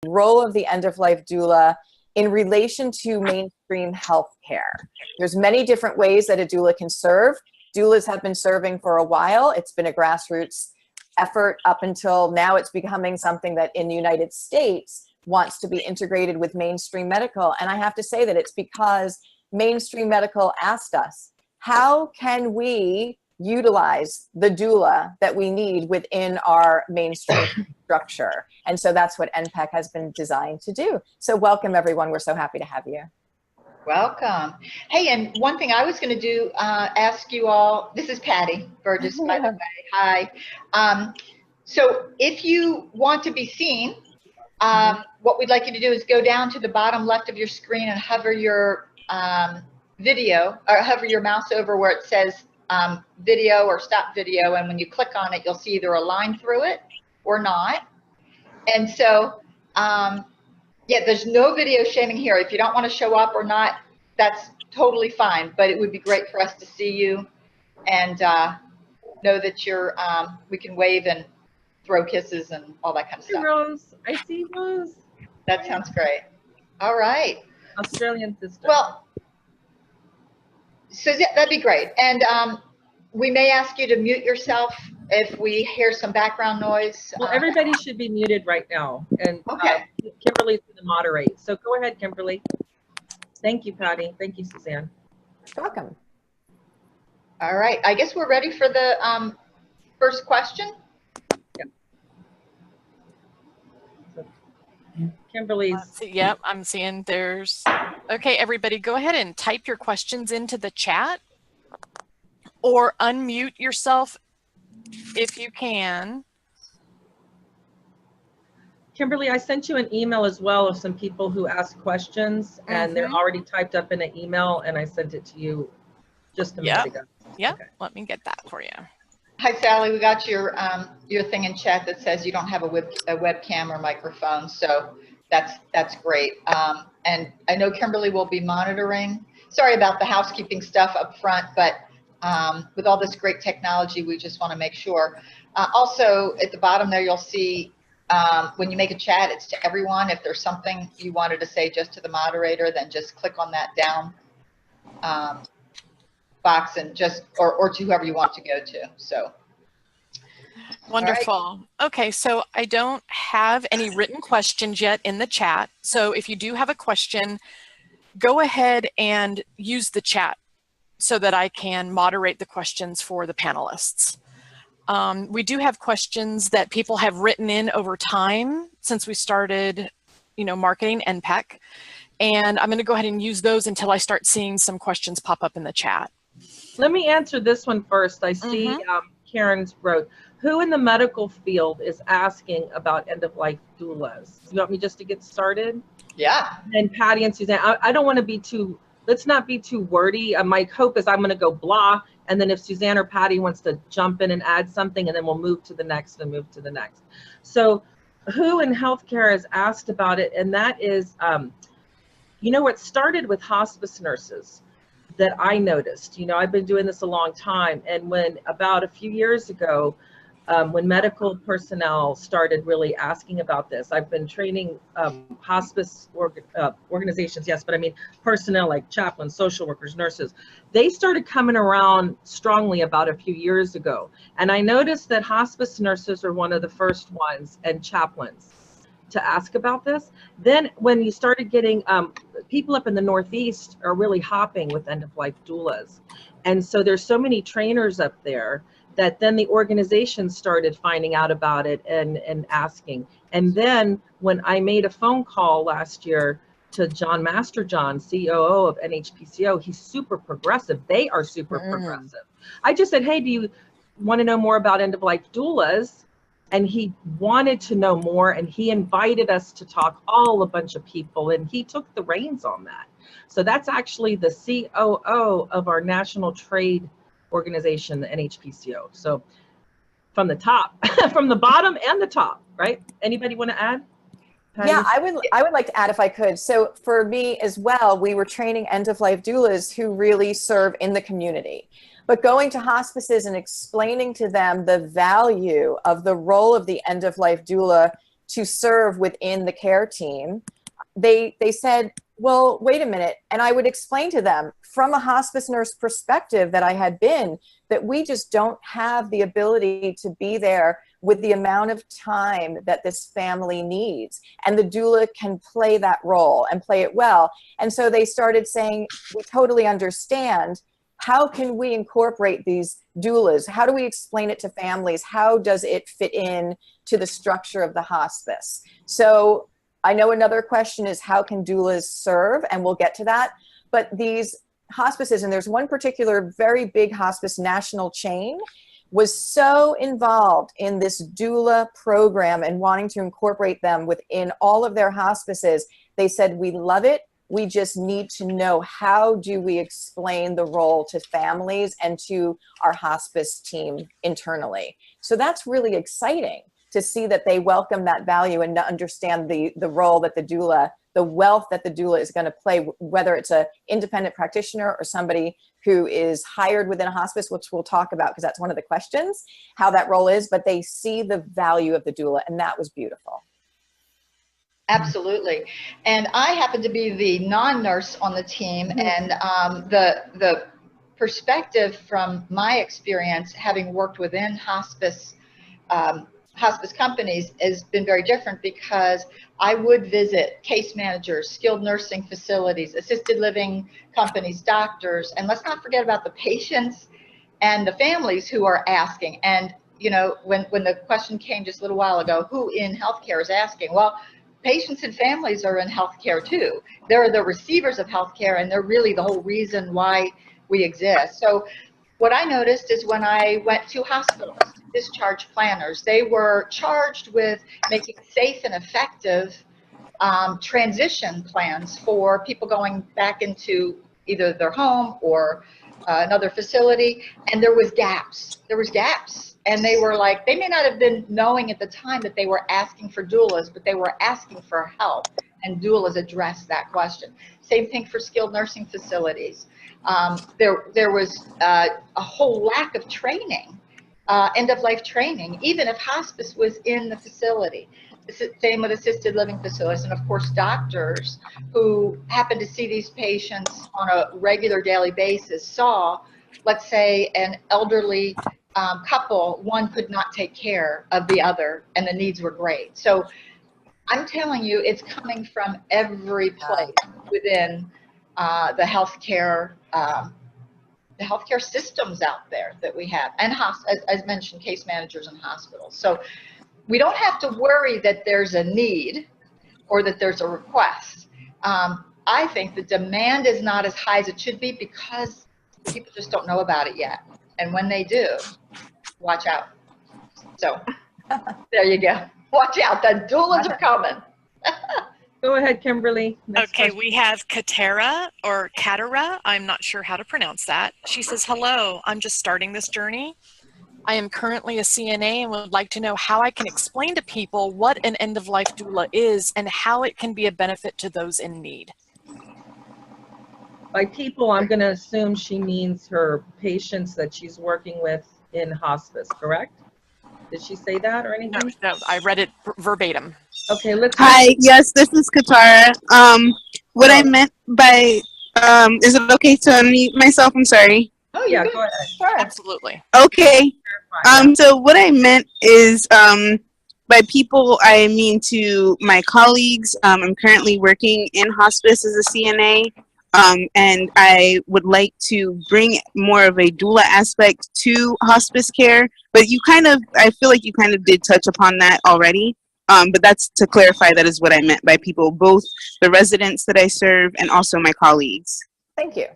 role of the end-of-life doula in relation to mainstream healthcare. There's many different ways that a doula can serve. Doulas have been serving for a while. It's been a grassroots effort up until now. It's becoming something that in the United States wants to be integrated with mainstream medical. And I have to say that it's because mainstream medical asked us, how can we utilize the doula that we need within our mainstream structure? And so that's what NPEC has been designed to do. So welcome, everyone. We're so happy to have you. Welcome. Hey, and one thing I was going to do, ask you all, this is Patty Burgess, by the way. Hi. So if you want to be seen, what we'd like you to do is go down to the bottom left of your screen and hover your video, or hover your mouse over where it says video or stop video. And when you click on it, you'll see either a line through it or not. And so, yeah, there's no video shaming here. If you don't want to show up or not, that's totally fine. But it would be great for us to see you and know that you're, we can wave and throw kisses and all that kind of stuff. Hey, Rose. I see Rose. That sounds great. All right. Australian sister. Well, so yeah, that'd be great. And we may ask you to mute yourself if we hear some background noise. Well, everybody should be muted right now. And okay. Kimberly's going to moderate. So go ahead, Kimberly. Thank you, Patty. Thank you, Suzanne. You're welcome. All right. I guess we're ready for the first question. Kimberly's. Yep, I'm seeing there's, okay, everybody go ahead and type your questions into the chat or unmute yourself if you can. Kimberly, I sent you an email as well of some people who asked questions and they're already typed up in an email and I sent it to you just a minute ago. Yep, okay. Let me get that for you. Hi, Sally. We got your thing in chat that says you don't have a webcam or microphone, so that's great. And I know Kimberly will be monitoring. Sorry about the housekeeping stuff up front, but with all this great technology, we just want to make sure. Also, at the bottom there, you'll see when you make a chat, it's to everyone. If there's something you wanted to say just to the moderator, then just click on that down box and just, or to whoever you want to go to. So. Wonderful. Right. Okay, so I don't have any written questions yet in the chat. So if you do have a question, go ahead and use the chat so that I can moderate the questions for the panelists. We do have questions that people have written in over time since we started, marketing NPEC. And I'm going to go ahead and use those until I start seeing some questions pop up in the chat. Let me answer this one first. I see Karen's wrote, who in the medical field is asking about end-of-life doulas? You want me just to get started? Yeah. And Patty and Suzanne, I don't want to be too, let's not be too wordy. My hope is I'm going to go blah. And then if Suzanne or Patty wants to jump in and add something, and then we'll move to the next and move to the next. So who in healthcare has asked about it? And that is, it started with hospice nurses that I noticed. I've been doing this a long time. And when about a few years ago, when medical personnel started really asking about this, I've been training hospice organizations, yes, but I mean personnel like chaplains, social workers, nurses. They started coming around strongly about a few years ago. And I noticed that hospice nurses are one of the first ones, and chaplains, to ask about this. Then when you started getting, people up in the Northeast are really hopping with end-of-life doulas. And so there's so many trainers up there that then the organization started finding out about it and asking. And then when I made a phone call last year to John Masterjohn, COO of NHPCO, he's super progressive. They are super progressive. I just said, hey, do you want to know more about end-of-life doulas? And he wanted to know more, and he invited us to talk, a bunch of people, and he took the reins on that. So that's actually the COO of our national trade organization, the NHPCO. So from the top, from the bottom and the top, right? Anybody want to add? Patty? Yeah, I would like to add if I could. So for me as well, we were training end-of-life doulas who really serve in the community. But going to hospices and explaining to them the value of the role of the end-of-life doula to serve within the care team, they said, well, wait a minute. And I would explain to them from a hospice nurse perspective that I had been, that we just don't have the ability to be there with the amount of time that this family needs. And the doula can play that role and play it well. And so they started saying, we totally understand. How can we incorporate these doulas? How do we explain it to families? How does it fit in to the structure of the hospice? So I know another question is, how can doulas serve? And we'll get to that. But these hospices, and there's one particular very big hospice national chain, was so involved in this doula program and wanting to incorporate them within all of their hospices. They said, we love it. We just need to know, how do we explain the role to families and to our hospice team internally? So that's really exciting to see that they welcome that value and understand the role that the doula, the wealth that the doula is going to play, whether it's an independent practitioner or somebody who is hired within a hospice, which we'll talk about because that's one of the questions, how that role is, but they see the value of the doula, and that was beautiful. Absolutely. And I happen to be the non-nurse on the team, and the perspective from my experience, having worked within hospice companies, has been very different, because I would visit case managers, skilled nursing facilities, assisted living companies, doctors, and let's not forget about the patients and the families who are asking. And, you know, when the question came just a little while ago, who in healthcare is asking? Well, patients and families are in healthcare too. They're the receivers of healthcare, and they're really the whole reason why we exist. So what I noticed is, when I went to hospitals, discharge planners, they were charged with making safe and effective transition plans for people going back into either their home or another facility. And there was gaps. And they were like, they may not have been knowing at the time that they were asking for doulas, but they were asking for help, and doulas addressed that question. Same thing for skilled nursing facilities. There was a whole lack of training, end-of-life training, even if hospice was in the facility. Same with assisted living facilities, and of course doctors who happen to see these patients on a regular daily basis saw, let's say, an elderly couple, one could not take care of the other, and the needs were great. So I'm telling you, it's coming from every place within the healthcare systems out there that we have, and as mentioned, case managers and hospitals. So we don't have to worry that there's a need or that there's a request. I think the demand is not as high as it should be, because people just don't know about it yet. And when they do, watch out. So there you go. Watch out. The doulas are coming. Go ahead, Kimberly. Next Okay, question. we have Katara or Katara. I'm not sure how to pronounce that. She says, hello, I'm just starting this journey. I am currently a CNA and would like to know how I can explain to people what an end-of-life doula is and how it can be a benefit to those in need. By people, I'm going to assume she means her patients that she's working with in hospice, correct? Did she say that or anything? No, I read it verbatim. Okay, let's. Hi, yes, this is Katara. What I meant by, is it okay to unmute myself? I'm sorry. Oh, Yeah, yeah, go ahead. Sure. Absolutely. Okay. So what I meant is, by people, I mean to my colleagues. I'm currently working in hospice as a CNA, and I would like to bring more of a doula aspect to hospice care. But I feel like you kind of did touch upon that already. But that's to clarify, that is what I meant by people, both the residents that I serve and also my colleagues. Thank you.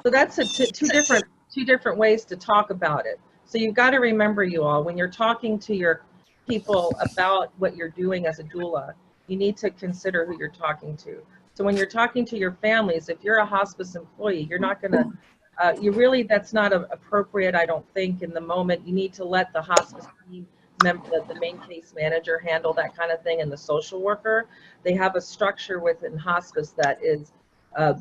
So that's two different ways to talk about it. So you've got to remember, you all, when you're talking to your people about what you're doing as a doula, you need to consider who you're talking to. So when you're talking to your families, if you're a hospice employee, you're not going to, that's not appropriate, I don't think, in the moment. You need to let the hospice team member, the main case manager, handle that kind of thing, and the social worker. They have a structure within hospice that is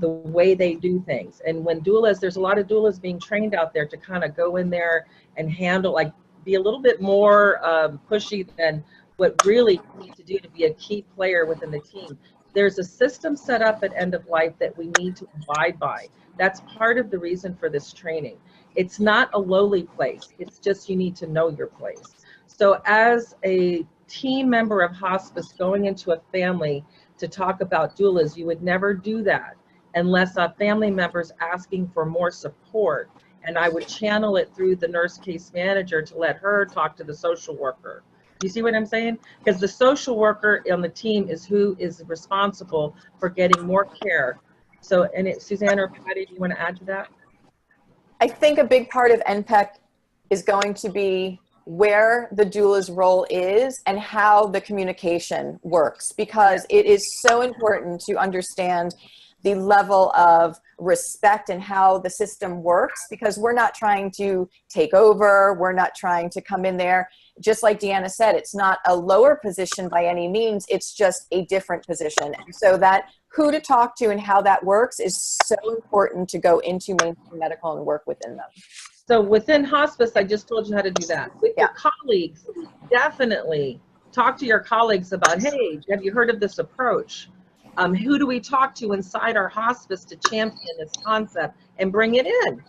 the way they do things. And when doulas, there's a lot of doulas being trained out there to kind of go in there and handle, like, be a little bit more pushy than what really you need to do to be a key player within the team. There's a system set up at end of life that we need to abide by. That's part of the reason for this training. It's not a lowly place. It's just you need to know your place. So as a team member of hospice going into a family to talk about doulas, you would never do that unless a family member's asking for more support. And I would channel it through the nurse case manager to let her talk to the social worker. You see what I'm saying? Because the social worker on the team is who is responsible for getting more care. So, and Suzanne or Patty, do you want to add to that? I think a big part of NPEC is going to be where the doula's role is and how the communication works, because it is so important to understand the level of respect and how the system works, because we're not trying to take over. We're not trying to come in there. Just like Deanna said, it's not a lower position by any means. It's just a different position. And so that who to talk to and how that works is so important to go into mainstream medical and work within them. So within hospice, I just told you how to do that. With your colleagues, definitely talk to your colleagues about, hey, have you heard of this approach? Who do we talk to inside our hospice to champion this concept and bring it in?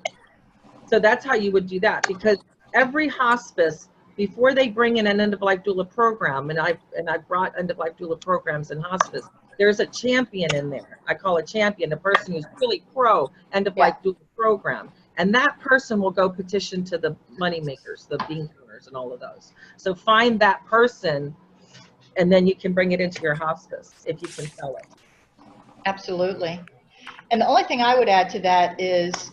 So that's how you would do that, because every hospice, before they bring in an end-of-life doula program, and I've brought end-of-life doula programs in hospice, there's a champion in there. I call a champion the person who's really pro end-of-life doula program. And that person will go petition to the money makers, the bean counters and all of those. So find that person, and then you can bring it into your hospice if you can sell it. Absolutely. And the only thing I would add to that is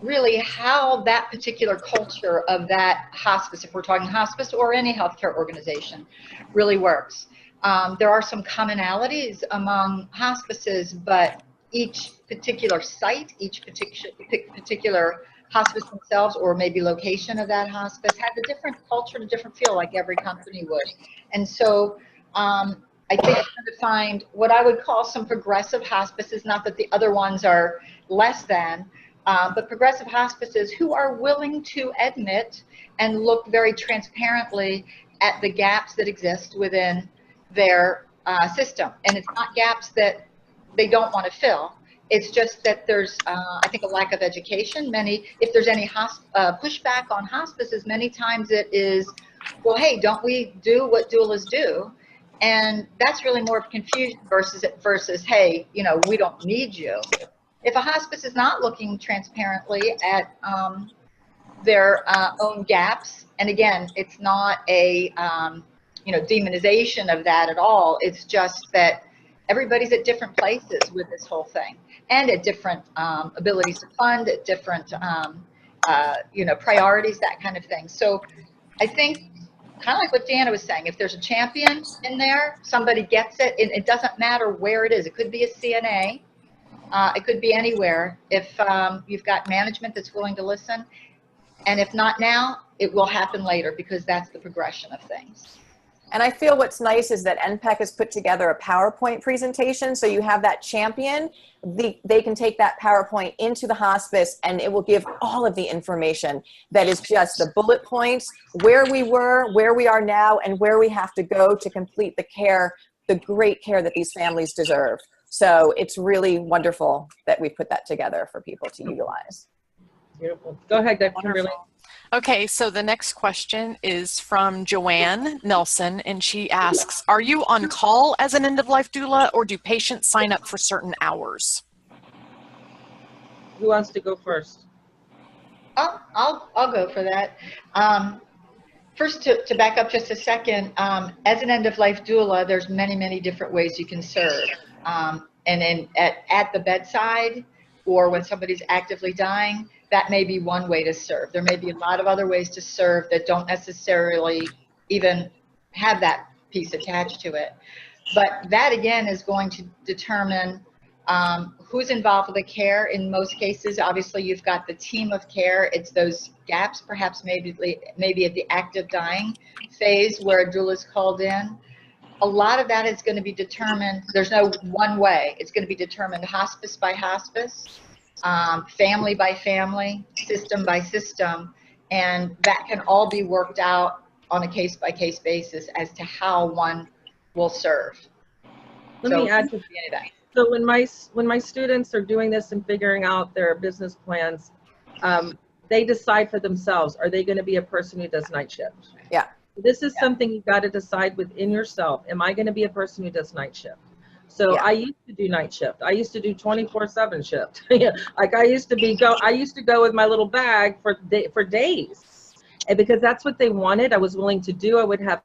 really how that particular culture of that hospice, if we're talking hospice or any healthcare organization, really works. There are some commonalities among hospices, but each particular site, each particular hospice themselves, or maybe location of that hospice, has a different culture and a different feel, like every company would. And so I think I'm going to find what I would call some progressive hospices, not that the other ones are less than, but progressive hospices who are willing to admit and look very transparently at the gaps that exist within their system. And it's not gaps that they don't want to fill. It's just that there's, I think, a lack of education. If there's any pushback on hospices, many times it is, well, hey, don't we do what doulas do? And that's really more of confusion versus, hey, you know, we don't need you. If a hospice is not looking transparently at their own gaps, and again, it's not a you know, demonization of that at all. It's just that everybody's at different places with this whole thing, and at different abilities to fund, at different you know, priorities, that kind of thing. So I think, kind of like what Deanna was saying, if there's a champion in there, somebody gets it, and it doesn't matter where it is. It could be a CNA, it could be anywhere. If you've got management that's willing to listen, and if not now, it will happen later, because that's the progression of things. And I feel what's nice is that NPEC has put together a PowerPoint presentation. So you have that champion, they can take that PowerPoint into the hospice, and it will give all of the information that is just the bullet points, where we were, where we are now, and where we have to go to complete the care, the great care that these families deserve. So it's really wonderful that we put that together for people to utilize. Beautiful. Go ahead, Kimberly. Okay, so the next question is from Joanne Nelson, and she asks, are you on call as an end-of-life doula, or do patients sign up for certain hours? Who wants to go first? I'll go for that. First, to back up just a second, as an end-of-life doula, there's many different ways you can serve. And then at the bedside, or when somebody's actively dying, that may be one way to serve. There may be a lot of other ways to serve that don't necessarily even have that piece attached to it. But that, again, is going to determine who's involved with the care. In most cases, obviously, you've got the team of care. It's those gaps, perhaps maybe at the active dying phase where a doula is called in. A lot of that is going to be determined. There's no one way. It's going to be determined hospice by hospice, family by family, system by system, and that can all be worked out on a case-by-case basis as to how one will serve. Let me add to that. So when my students are doing this and figuring out their business plans, they decide for themselves, are they going to be a person who does night shift? Yeah. This is something you've got to decide within yourself. Am I going to be a person who does night shift? So I used to do night shift. I used to do 24/7 shift. Like I used to go with my little bag for days. And because that's what they wanted, I was willing to do. I would have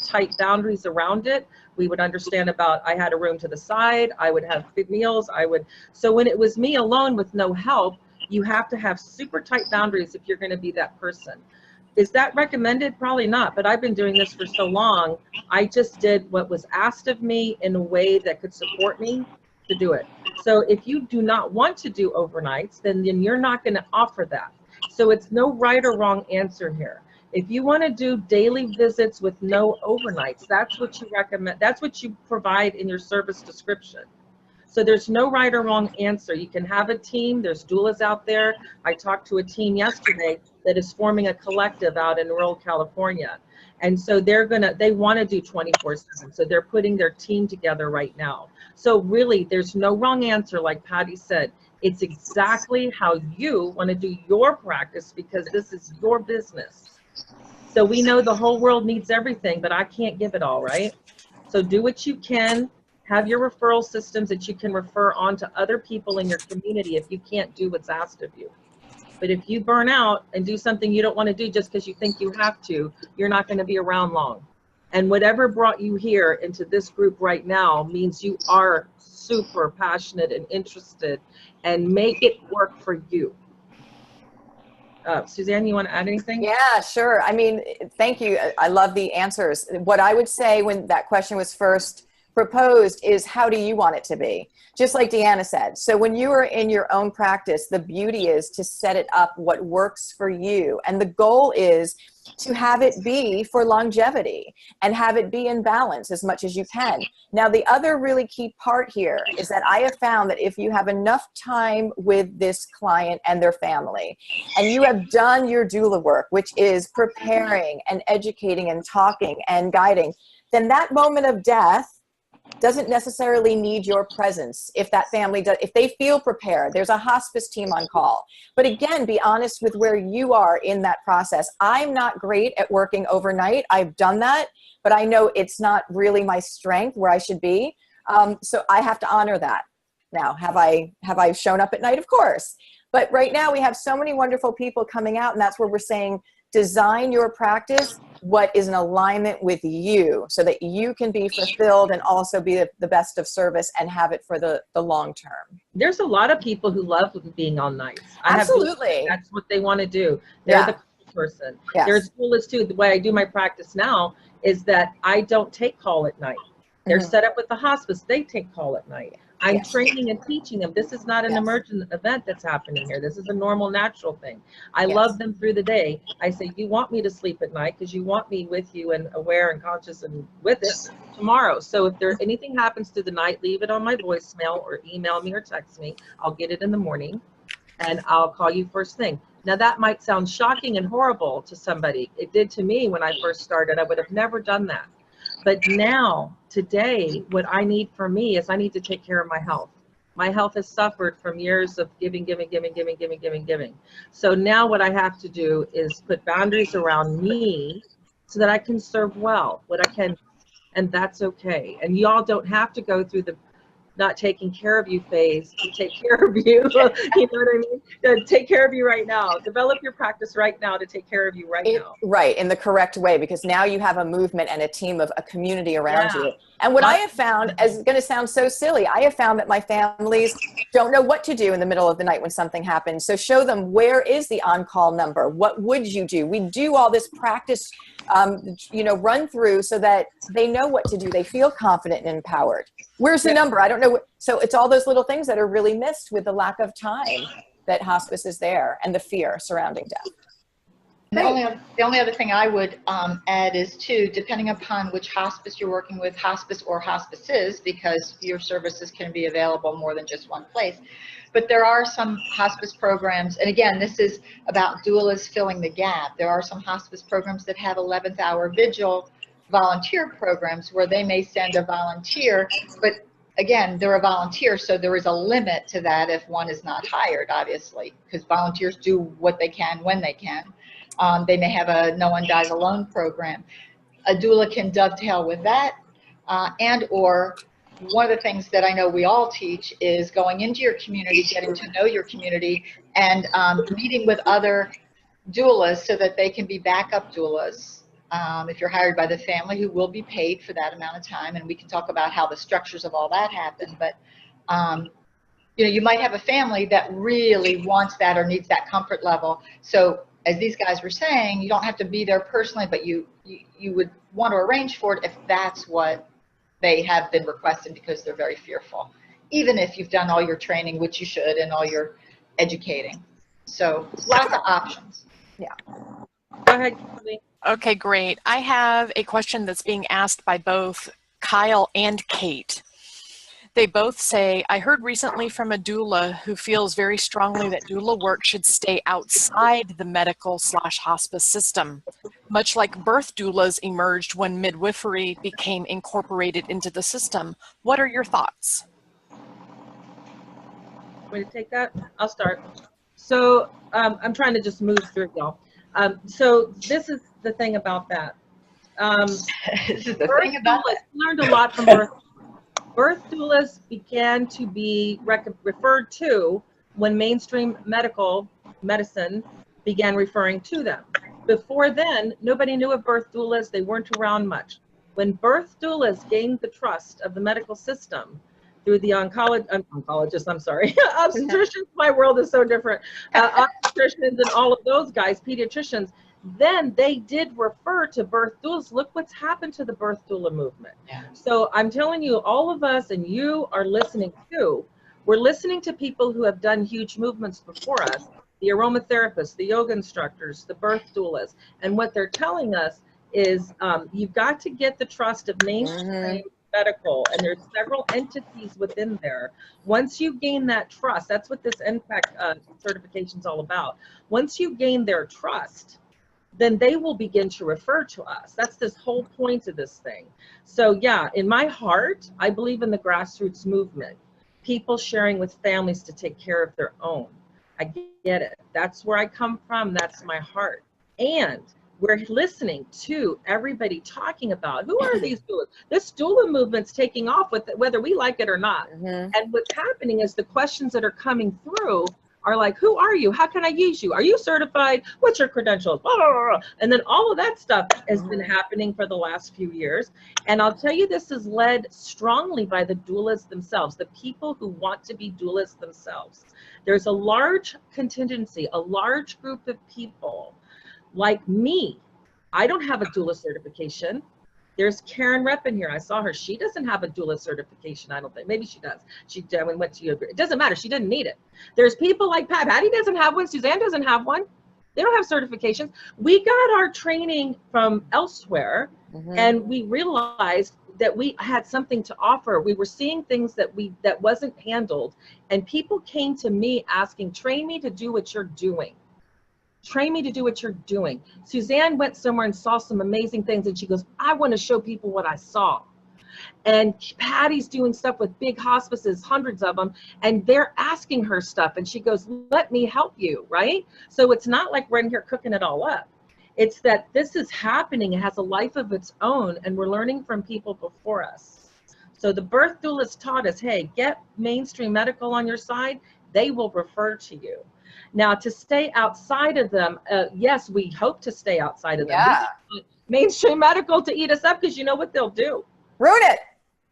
tight boundaries around it. We would understand about, I had a room to the side. I would have big meals. So when it was me alone with no help, you have to have super tight boundaries if you're going to be that person. Is that recommended? Probably not, but I've been doing this for so long. I just did what was asked of me in a way that could support me to do it. So if you do not want to do overnights, then you're not going to offer that. So it's no right or wrong answer here. If you want to do daily visits with no overnights, that's what you recommend. That's what you provide in your service description. So there's no right or wrong answer. You can have a team. There's doulas out there. I talked to a team yesterday that is forming a collective out in rural California. And so they want to do 24/7. So they're putting their team together right now. So really, there's no wrong answer, like Patty said. It's exactly how you want to do your practice, because this is your business. So we know the whole world needs everything, but I can't give it all, right? So do what you can. Have your referral systems that you can refer on to other people in your community if you can't do what's asked of you. But if you burn out and do something you don't want to do just because you think you have to, you're not going to be around long. And whatever brought you here into this group right now means you are super passionate and interested, and make it work for you. Suzanne, you want to add anything? Yeah, sure. I mean, thank you. I love the answers. What I would say when that question was first proposed is, how do you want it to be? Just like Deanna said. So when you are in your own practice, the beauty is to set it up what works for you. And the goal is to have it be for longevity and have it be in balance as much as you can. Now, the other really key part here is that I have found that if you have enough time with this client and their family, and you have done your doula work, which is preparing and educating and talking and guiding, then that moment of death doesn't necessarily need your presence. If that family does, if they feel prepared, there's a hospice team on call. But again, be honest with where you are in that process. I'm not great at working overnight. I've done that, but I know it's not really my strength where I should be. So I have to honor that. Now, have I shown up at night? Of course. But right now we have so many wonderful people coming out, and that's where we're saying, design your practice what is in alignment with you so that you can be fulfilled and also be the best of service and have it for the long term. There's a lot of people who love being on nights. Absolutely. That's what they want to do. They're the person. Yes. There's doulas too. The way I do my practice now is that I don't take call at night. They're set up with the hospice. They take call at night. I'm training and teaching them. This is not an emergent event that's happening here. This is a normal, natural thing. I love them through the day. I say, you want me to sleep at night because you want me with you and aware and conscious and with it tomorrow. So if there anything happens through the night, leave it on my voicemail or email me or text me. I'll get it in the morning and I'll call you first thing. Now that might sound shocking and horrible to somebody. It did to me when I first started. I would have never done that. But now, today, what I need for me is I need to take care of my health. My health has suffered from years of giving. So now what I have to do is put boundaries around me so that I can serve well, what I can, and that's okay. And y'all don't have to go through the not taking care of you phase to take care of you. You know what I mean? Take care of you right now. Develop your practice right now to take care of you right now. Right, in the correct way, because now you have a movement and a team of a community around you. And what I have found, is going to sound so silly, I have found that my families don't know what to do in the middle of the night when something happens. So show them, where is the on-call number? What would you do? We do all this practice, run through so that they know what to do. They feel confident and empowered. Where's the number? I don't know. So it's all those little things that are really missed with the lack of time that hospice is there and the fear surrounding death. The only other thing I would add is too, depending upon which hospice you're working with, hospice or hospices, because your services can be available more than just one place. But there are some hospice programs, and again, this is about doulas filling the gap. There are some hospice programs that have 11th hour vigil volunteer programs where they may send a volunteer, but again, they're a volunteer, so there is a limit to that if one is not hired, obviously, because volunteers do what they can when they can. They may have a No One Dies Alone program. A doula can dovetail with that, and or one of the things that I know we all teach is going into your community, getting to know your community, and meeting with other doulas so that they can be backup doulas. If you're hired by the family, who will be paid for that amount of time, and we can talk about how the structures of all that happen. But you know, you might have a family that really wants that or needs that comfort level. So as these guys were saying, you don't have to be there personally, but you would want to arrange for it if that's what they have been requested, because they're very fearful, even if you've done all your training, which you should, and all your educating. So lots of options. Yeah. Go ahead, Kelly. Okay, great. I have a question that's being asked by both Kyle and Kate. They both say, I heard recently from a doula who feels very strongly that doula work should stay outside the medical/hospice system, much like birth doulas emerged when midwifery became incorporated into the system. What are your thoughts? Want to take that? I'll start. So I'm trying to just move through, y'all. So this is the thing about that. This is the Birth thing about doulas, it. learned a lot from birth. Birth doulas began to be referred to when mainstream medicine began referring to them. Before then, nobody knew of birth doulas. They weren't around much. When birth doulas gained the trust of the medical system through the oncologist, I'm sorry, obstetricians, my world is so different, obstetricians and all of those guys, pediatricians, then they did refer to birth doulas. Look what's happened to the birth doula movement. Yeah. So I'm telling you, all of us, and you are listening too, we're listening to people who have done huge movements before us, the aromatherapists, the yoga instructors, the birth doulas, and what they're telling us is you've got to get the trust of mainstream medical, and there's several entities within there. Once you gain that trust, that's what this NPEC certification is all about. Once you gain their trust, then they will begin to refer to us. That's this whole point of this thing. So yeah, in my heart, I believe in the grassroots movement. People sharing with families to take care of their own. I get it. That's where I come from. That's my heart. And we're listening to everybody talking about who are these doulas. This doula movement's taking off with it, whether we like it or not. And what's happening is the questions that are coming through are like, who are you? How can I use you? Are you certified? What's your credentials? Blah, blah, blah. And then all of that stuff has been happening for the last few years. And I'll tell you, this is led strongly by the doulas themselves, the people who want to be doulas themselves. There's a large contingency, a large group of people like me. I don't have a doula certification. There's Karen Rep in here. I saw her. She doesn't have a doula certification, I don't think. Maybe she does. She went to it doesn't matter. She didn't need it. There's people like Patty doesn't have one. Suzanne doesn't have one. They don't have certifications. We got our training from elsewhere, and we realized that we had something to offer. We were seeing things that wasn't handled, and people came to me asking, train me to do what you're doing. Train me to do what you're doing. Suzanne went somewhere and saw some amazing things, and she goes, I want to show people what I saw. And Patty's doing stuff with big hospices, hundreds of them, and they're asking her stuff, and she goes, let me help you, right? So it's not like we're in here cooking it all up. It's that this is happening. It has a life of its own, and we're learning from people before us. So the birth doulas taught us, hey, get mainstream medical on your side. They will refer to you. Now, to stay outside of them, yes, we hope to stay outside of them. Yeah. Mainstream medical to eat us up, because you know what they'll do? Ruin it.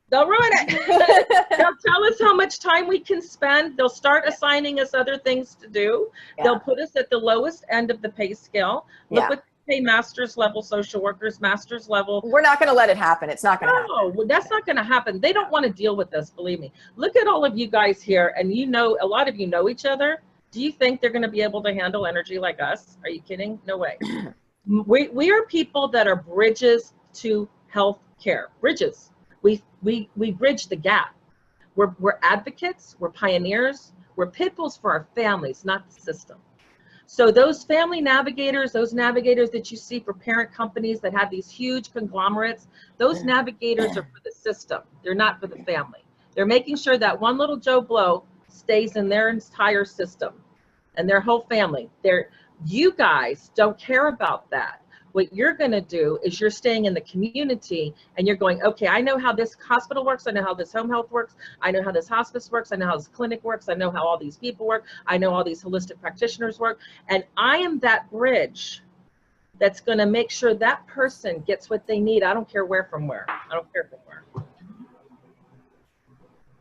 They'll ruin it. They'll tell us how much time we can spend. They'll start assigning us other things to do. Yeah. They'll put us at the lowest end of the pay scale. Look what they pay master's level social workers, master's level. We're not going to let it happen. It's not going to happen. No, that's not going to happen. They don't want to deal with this, believe me. Look at all of you guys here, and you know, a lot of you know each other. Do you think they're going to be able to handle energy like us? Are you kidding? No way. We are people that are bridges to health care. Bridges. We bridge the gap. We're advocates. We're pioneers. We're pit bulls for our families, not the system. So those family navigators, those navigators that you see for parent companies that have these huge conglomerates, those navigators are for the system. They're not for the family. They're making sure that one little Joe Blow stays in their entire system and their whole family. You guys don't care about that. What you're going to do is you're staying in the community and you're going, okay, I know how this hospital works. I know how this home health works. I know how this hospice works. I know how this clinic works. I know how all these people work. I know all these holistic practitioners work. And I am that bridge that's going to make sure that person gets what they need. I don't care where from where. I don't care from where.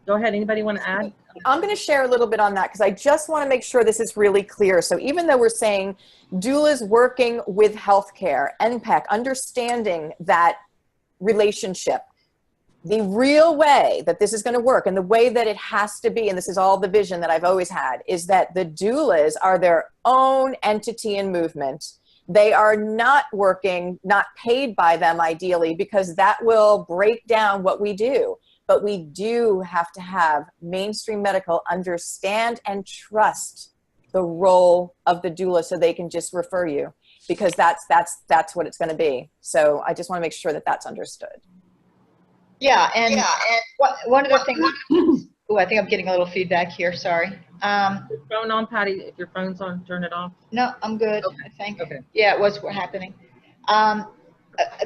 Go ahead. Anybody want to add? I'm going to share a little bit on that because I just want to make sure this is really clear. So even though we're saying doulas working with healthcare, NPEC, understanding that relationship, the real way that this is going to work and the way that it has to be, and this is all the vision that I've always had, is that the doulas are their own entity and movement. They are not working, not paid by them ideally, because that will break down what we do. But we do have to have mainstream medical understand and trust the role of the doula so they can just refer you, because that's what it's going to be. So I just want to make sure that that's understood. Yeah, and one of the things, oh, I think I'm getting a little feedback here, sorry. Your phone on, Patty? If your phone's on, turn it off. No, I'm good, okay. I think. Okay. Yeah, it was happening. A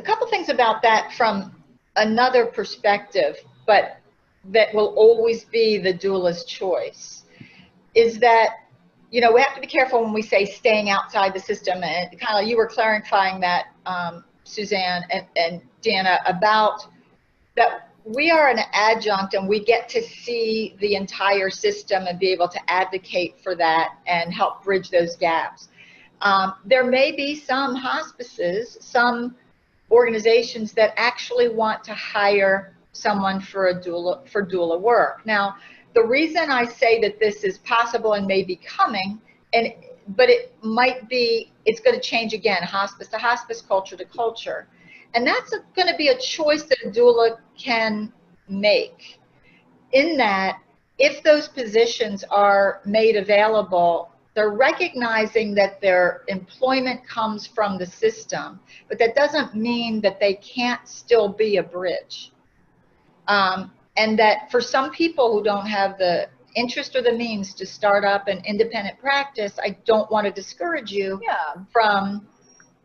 couple things about that from another perspective, but that will always be the doula's choice, is that, you know, we have to be careful when we say staying outside the system, and kind of like you were clarifying that, Suzanne and Dana, about that we are an adjunct and we get to see the entire system and be able to advocate for that and help bridge those gaps. There may be some hospices, some organizations that actually want to hire someone for doula work. Now, the reason I say that this is possible and may be coming, but it might be, it's going to change again, hospice to hospice, culture to culture. And that's going to be a choice that a doula can make, in that if those positions are made available, they're recognizing that their employment comes from the system, but that doesn't mean that they can't still be a bridge. And that for some people who don't have the interest or the means to start up an independent practice, I don't want to discourage you from,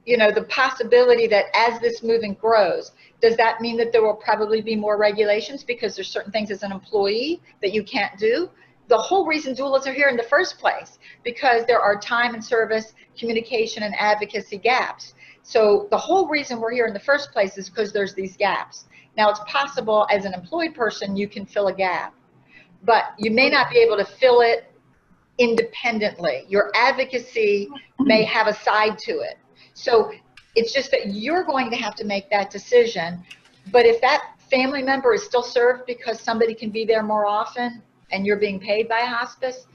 you know, the possibility that as this movement grows, does that mean that there will probably be more regulations because there's certain things as an employee that you can't do? The whole reason doulas are here in the first place, because there are time and service, communication and advocacy gaps. So the whole reason we're here in the first place is because there's these gaps. Now, it's possible as an employed person you can fill a gap, but you may not be able to fill it independently. Your advocacy may have a side to it. So it's just that you're going to have to make that decision. But if that family member is still served because somebody can be there more often and you're being paid by a hospice,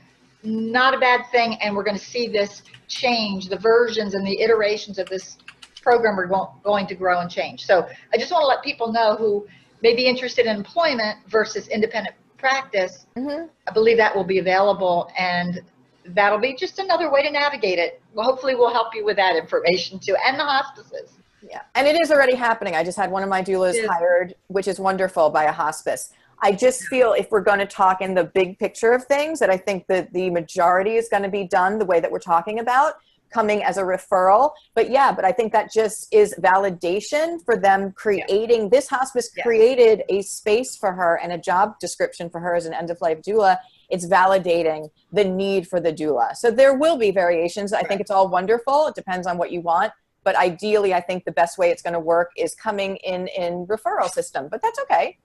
not a bad thing. And we're going to see this change. The versions and the iterations of this program are going to grow and change. So I just want to let people know who may be interested in employment versus independent practice. I believe that will be available, and that'll be just another way to navigate it. Well, hopefully we'll help you with that information too, and the hospices. Yeah, and it is already happening. I just had one of my doulas hired, which is wonderful, by a hospice. I just feel if we're going to talk in the big picture of things, that I think that the majority is going to be done the way that we're talking about, coming as a referral. But yeah, but I think that just is validation for them creating, this hospice created a space for her and a job description for her as an end-of-life doula. It's validating the need for the doula. So there will be variations. I think it's all wonderful. It depends on what you want. But ideally, I think the best way it's going to work is coming in referral system. But that's okay.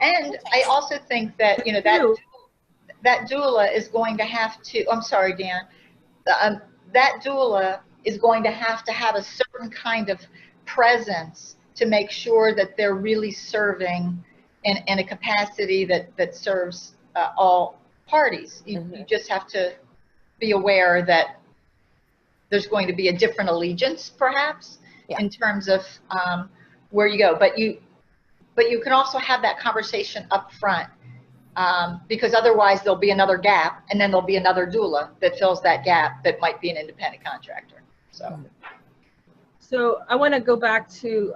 And I also think that, you know, that doula is going to have to, I'm sorry, Dan, that doula is going to have a certain kind of presence to make sure that they're really serving in a capacity that serves all parties. You just have to be aware that there's going to be a different allegiance, perhaps, in terms of where you go. But you can also have that conversation up front because otherwise there'll be another gap, and then there'll be another doula that fills that gap that might be an independent contractor. So I want to go back to,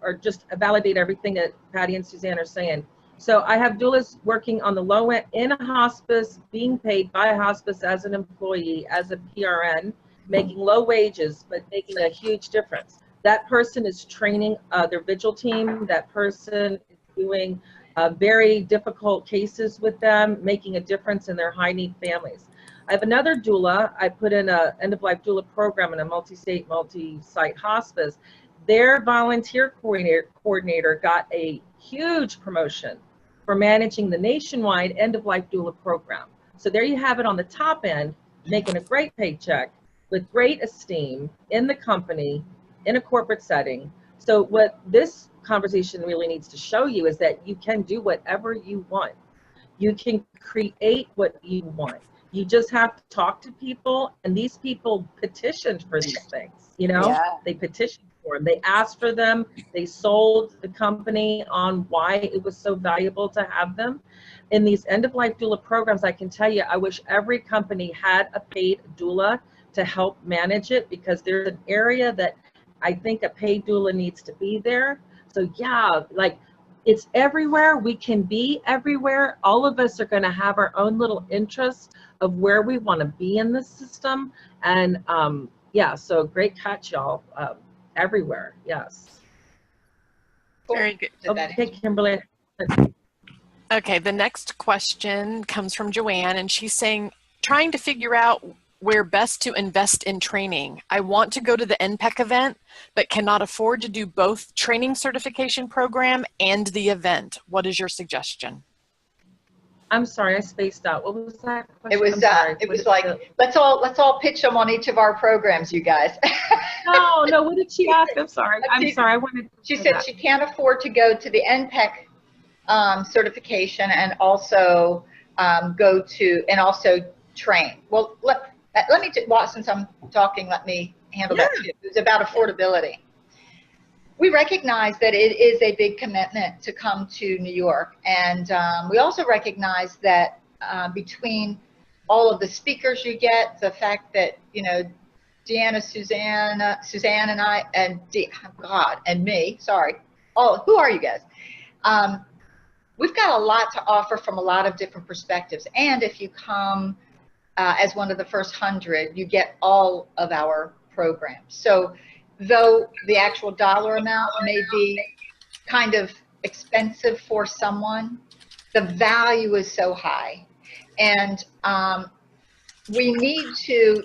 or just validate everything that Patty and Suzanne are saying. So I have doulas working on the low end in a hospice, being paid by a hospice as an employee, as a PRN, making low wages, but making a huge difference. That person is training their vigil team. That person is doing very difficult cases with them, making a difference in their high-need families. I have another doula. I put in a end-of-life doula program in a multi-state, multi-site hospice. Their volunteer coordinator got a huge promotion for managing the nationwide end-of-life doula program. So there you have it on the top end, making a great paycheck with great esteem in the company, in a corporate setting. So what this conversation really needs to show you is that you can do whatever you want. You can create what you want. You just have to talk to people, and these people petitioned for these things, you know? Yeah. They petitioned for them. They asked for them. They sold the company on why it was so valuable to have them. In these end-of-life doula programs, I can tell you, I wish every company had a paid doula to help manage it, because there's an area that I think a paid doula needs to be there. So yeah, like, it's everywhere. We can be everywhere. All of us are going to have our own little interests of where we want to be in the system. And yeah, so great catch, y'all. Everywhere, yes. Very good. Okay, Kimberly. Okay, the next question comes from Joanne, and she's saying, trying to figure out where best to invest in training. I want to go to the NPEC event, but cannot afford to do both training certification program and the event. What is your suggestion? I'm sorry, I spaced out. What was that question? It was like, let's all pitch them on each of our programs, you guys. No, what did she ask? I'm sorry. She said she can't afford to go to the NPEC certification and also train. Well, let me, since I'm talking, let me handle that too. It's about affordability. We recognize that it is a big commitment to come to New York, and we also recognize that between all of the speakers you get, the fact that, you know, Deanna, Suzanne, and I, and and me, sorry, who are you guys? We've got a lot to offer from a lot of different perspectives, and if you come as one of the first 100, you get all of our programs. So though the actual dollar amount may be kind of expensive for someone, the value is so high. And we need to,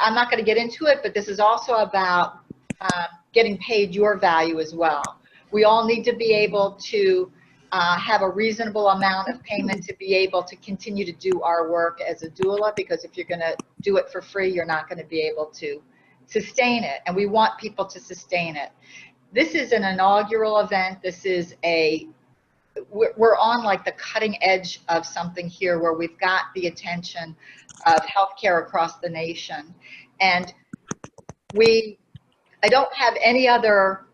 I'm not going to get into it, but this is also about getting paid your value as well. We all need to be able to have a reasonable amount of payment to be able to continue to do our work as a doula, because if you're going to do it for free, you're not going to be able to sustain it, and we want people to sustain it. This is an inaugural event. This is we're on like the cutting edge of something here, where we've got the attention of healthcare across the nation, and I don't have any other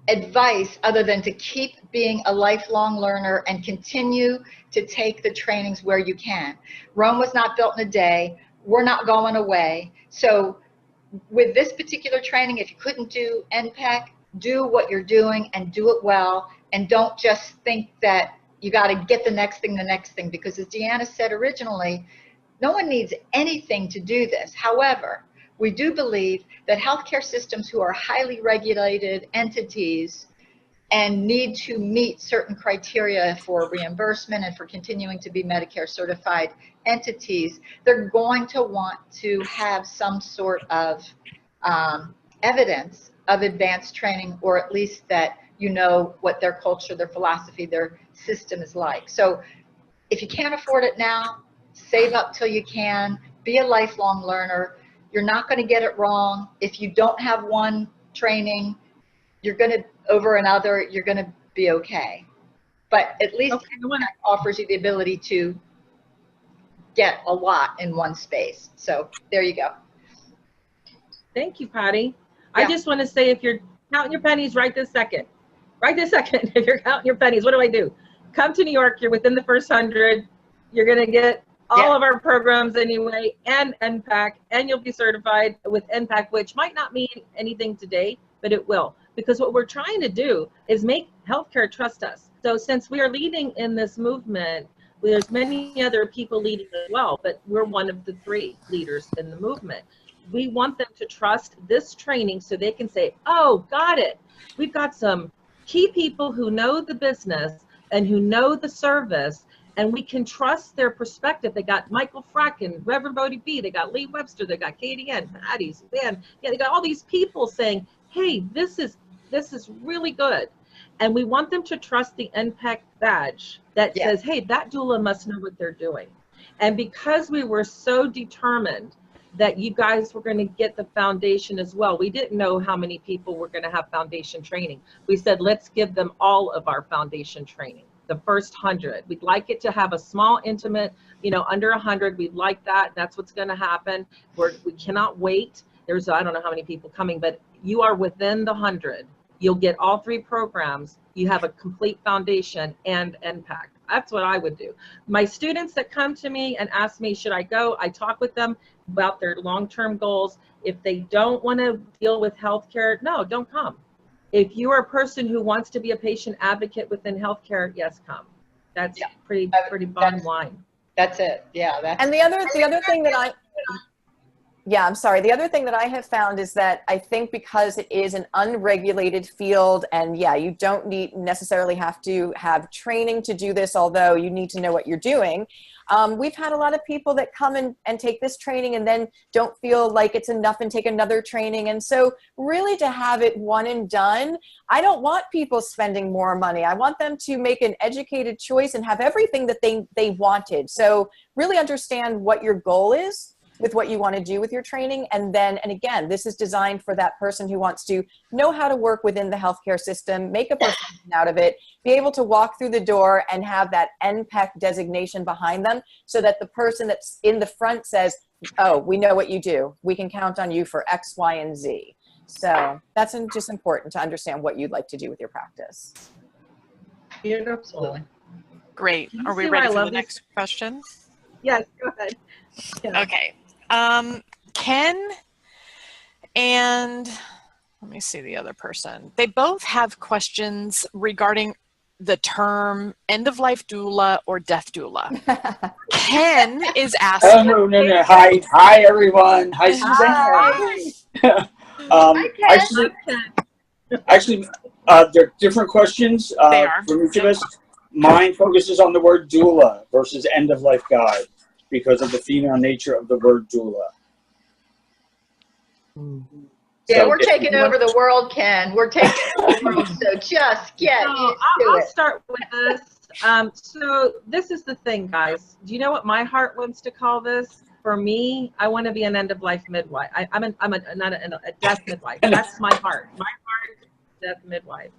advice other than to keep being a lifelong learner and continue to take the trainings where you can. Rome was not built in a day. We're not going away. So with this particular training, if you couldn't do NPEC, do what you're doing and do it well, and don't just think that you got to get the next thing, because as Deanna said originally, no one needs anything to do this. However, we do believe that healthcare systems who are highly regulated entities and need to meet certain criteria for reimbursement and for continuing to be Medicare certified entities, they're going to want to have some sort of evidence of advanced training, or at least that you know what their culture, their philosophy, their system is like. So if you can't afford it now, save up till you can, be a lifelong learner. You're not going to get it wrong. If you don't have one training, you're going to over another, you're going to be okay. But at least it offers you the ability to get a lot in one space. So there you go. Thank you, Patty. Yeah. I just want to say, if you're counting your pennies right this second, if you're counting your pennies, what do? come to New York. You're within the first 100. You're going to get all of our programs anyway, and NPEC, and you'll be certified with NPEC, which might not mean anything today, but it will. Because what we're trying to do is make healthcare trust us. So since we are leading in this movement, there's many other people leading as well, but we're one of the 3 leaders in the movement. We want them to trust this training so they can say, oh, got it. We've got some key people who know the business and who know the service, and we can trust their perspective. They got Michael Fracken, Reverend Bodie B, they got Lee Webster, they got Katie Ann, Patty, Suzanne. Yeah, they got all these people saying, hey, this is really good. And we want them to trust the NPEC badge that says, hey, that doula must know what they're doing. And because we were so determined that you guys were going to get the foundation as well, we didn't know how many people were going to have foundation training. We said, let's give them all of our foundation training, the first 100. We'd like it to have a small, intimate, you know, under 100. We'd like that. That's what's going to happen. We cannot wait. There's, I don't know how many people coming, but you are within the 100. You'll get all 3 programs. You have a complete foundation and NPEC. That's what I would do. My students that come to me and ask me, should I go? I talk with them about their long-term goals. If they don't want to deal with healthcare, no, don't come. If you are a person who wants to be a patient advocate within healthcare, yes, come. That's pretty bottom line. That's it. Yeah. And the other thing that I'm sorry. The other thing that I have found is that I think because it is an unregulated field, and you don't necessarily have to have training to do this, although you need to know what you're doing. We've had a lot of people that come and take this training and then don't feel like it's enough and take another training. And so really to have it one and done, I don't want people spending more money. I want them to make an educated choice and have everything that they wanted. So really understand what your goal is with what you want to do with your training. And again, this is designed for that person who wants to know how to work within the healthcare system, make a profession out of it, be able to walk through the door and have that NPEC designation behind them so that the person that's in the front says, oh, we know what you do. We can count on you for X, Y, and Z. So that's just important to understand what you'd like to do with your practice. Absolutely. Great. Are we ready for the next question? Yes, go ahead. Yeah. Okay. Ken and let me see the other person. They both have questions regarding the term end-of-life doula or death doula. Ken is asking. Oh, no. Hi, everyone. Hi, Suzanne. Actually, they're different questions from each of us. Mine focuses on the word doula versus end-of-life guide, because of the female nature of the word doula. Yeah, so we're taking over the world, Ken. We're taking over the world, so just get used to it. I'll start with this. So this is the thing, guys. Do you know what my heart wants to call this? For me, I want to be an end-of-life midwife. I'm not a death midwife. That's my heart. My heart is death midwife.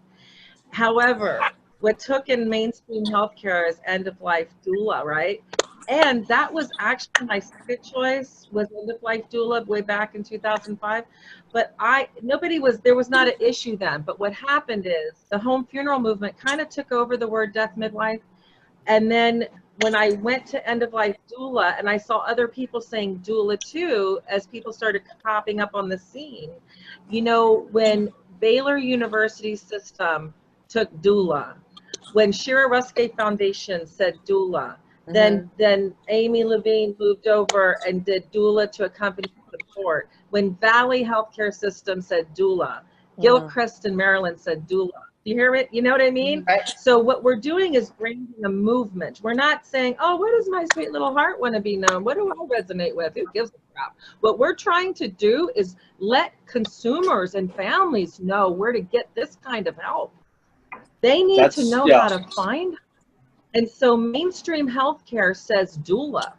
However, what took in mainstream healthcare is end-of-life doula, right? And that was actually my second choice, was end-of-life doula way back in 2005. But there was not an issue then. But what happened is the home funeral movement kind of took over the word death midwife. And then when I went to end-of-life doula and I saw other people saying doula too, as people started popping up on the scene, you know, when Baylor University system took doula, when Shira Ruskay Foundation said doula, then Amy Levine moved over and did doula to accompany support. When Valley Healthcare System said doula, Gilchrist in Maryland said doula. You hear it? You know what I mean? Right. So what we're doing is bringing a movement. We're not saying, oh, what does my sweet little heart want to be known? What do I resonate with? Who gives a crap? What we're trying to do is let consumers and families know where to get this kind of help. They need to know how to find. And so mainstream healthcare says doula.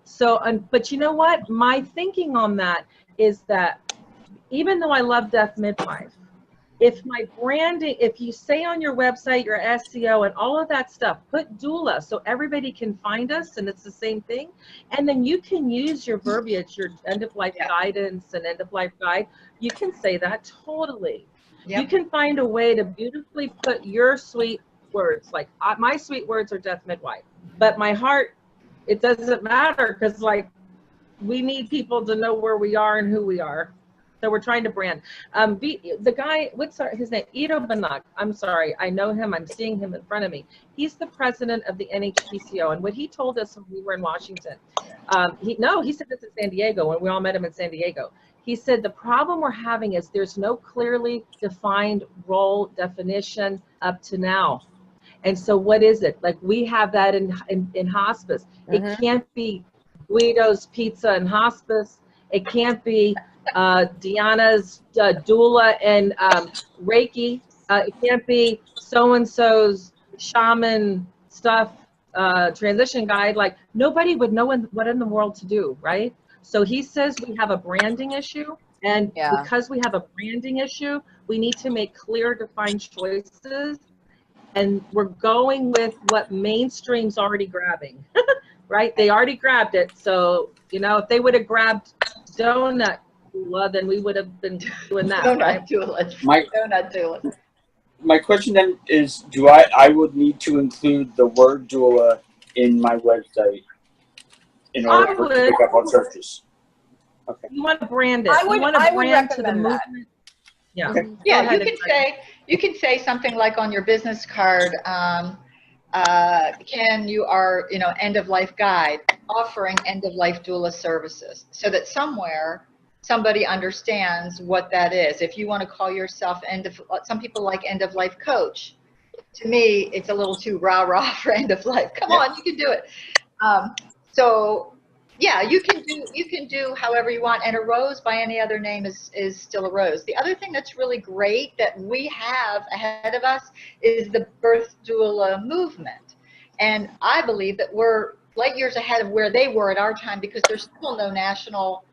So, but you know what? My thinking on that is that even though I love death midwife, if my branding, if you say on your website, your SEO and all of that stuff, put doula so everybody can find us and it's the same thing. And then you can use your verbiage, your end-of-life guidance and end-of-life guide. You can say that totally. Yep. You can find a way to beautifully put your sweet words. Like my sweet words are death midwife, but my heart, it doesn't matter, because like we need people to know where we are and who we are. So we're trying to brand. The guy, what's his name? Ido Banak. I'm sorry, I know him. I'm seeing him in front of me. He's the president of the NHPCO, and what he told us when we were in Washington, he said this in San Diego when we all met him in San Diego. He said the problem we're having is there's no clearly defined role definition up to now. And so what is it? Like we have that in hospice. It can't be Guido's Pizza in hospice. It can't be Deanna's doula and Reiki. It can't be so-and-so's shaman stuff, transition guide. Like nobody would know what in the world to do, right? So he says we have a branding issue, and because we have a branding issue, we need to make clear, defined choices, and we're going with what mainstream's already grabbing, right? They already grabbed it. So, you know, if they would have grabbed donut doula, then we would have been doing that. Donut doula. Donut doula. My question then is, I would need to include the word doula in my website in order for it to pick up on searches? Okay. You want to brand it. I would brand to the recommend that. movement. Yeah. Okay. Yeah, you can say something like on your business card, Ken, you are, you know, end of life guide, offering end of life doula services, so that somewhere somebody understands what that is. If you want to call yourself some people like end of life coach. To me, it's a little too rah-rah for end of life. Come on, you can do it. So yeah, you can do however you want, and a rose by any other name is still a rose. The other thing that's really great that we have ahead of us is the birth doula movement. And I believe that we're light years ahead of where they were at our time, because there's still no national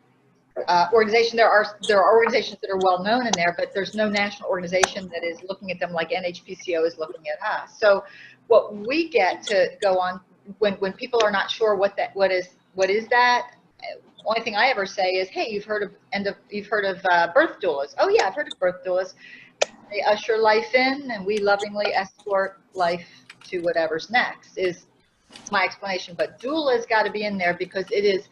organization. There are organizations that are well known in there, but there's no national organization that is looking at them like NHPCO is looking at us. So what we get to go on when people are not sure what is that, only thing I ever say is, hey, you've heard of birth doulas. Oh yeah, I've heard of birth doulas. They usher life in, and we lovingly escort life to whatever's next, is my explanation. But doula's got to be in there because it is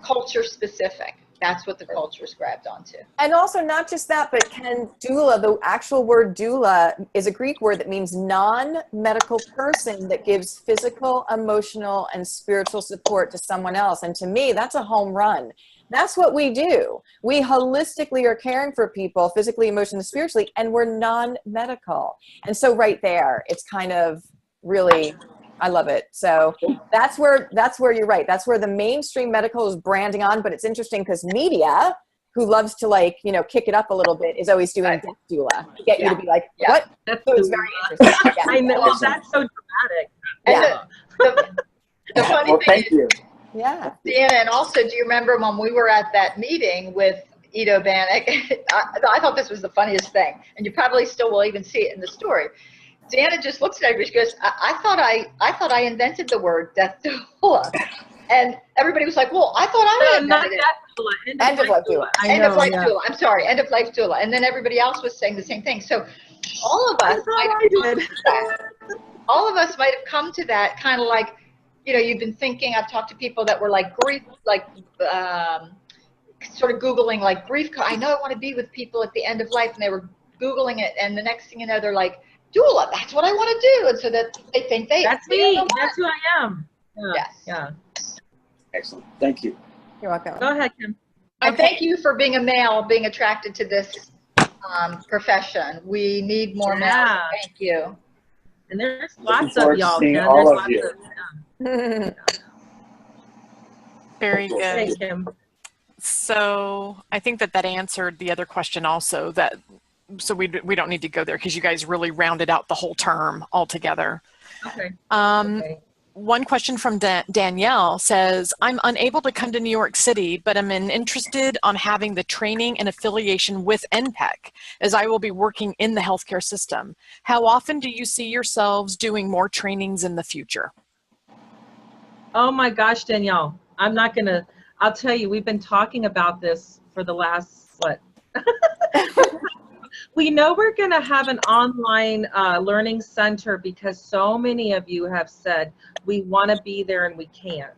culture specific. That's what the culture's grabbed onto. And also not just that, but doula, the actual word doula is a Greek word that means non-medical person that gives physical, emotional, and spiritual support to someone else. And to me, that's a home run. That's what we do. We holistically are caring for people physically, emotionally, spiritually, and we're non-medical. And so right there, it's kind of really, I love it. So that's where you're right. That's where the mainstream medical is branding on. But it's interesting because media, who loves to kick it up a little bit, is always doing death doula to get you to be like, what? That's so it's very interesting. Yeah. I know, that's so dramatic. Yeah. The funny thing is, yeah. Deanna, and also, do you remember when we were at that meeting with Ido Banik? I thought this was the funniest thing, and you probably still will even see it in the story. Deanna just looks at everybody. She goes, I thought I invented the word death doula. And everybody was like, well, I thought I invented it. End of life doula. End of life doula. I'm sorry, end of life doula. And then everybody else was saying the same thing. So all of us might have come to that kind of like, you've been thinking, I've talked to people that were like grief, sort of Googling like grief. I know I want to be with people at the end of life, and they were Googling it. And the next thing you know, they're like, doula, that's what I want to do. And so that they think that's me. That's who I am. Yeah. Yes. Yeah. Excellent. Thank you. You're welcome. Go ahead, Kim. And thank you for being a male, being attracted to this profession. We need more males. Thank you. And there's lots of y'all. All of you. Very good. Thank you. So I think that answered the other question also, so we don't need to go there because you guys really rounded out the whole term altogether. Okay. One question from Danielle says, I'm unable to come to New York City, but I'm interested on having the training and affiliation with NPEC, as I will be working in the healthcare system. How often do you see yourselves doing more trainings in the future? Oh my gosh, Danielle, I'll tell you, we've been talking about this for the last, We know we're going to have an online learning center because so many of you have said we want to be there and we can't.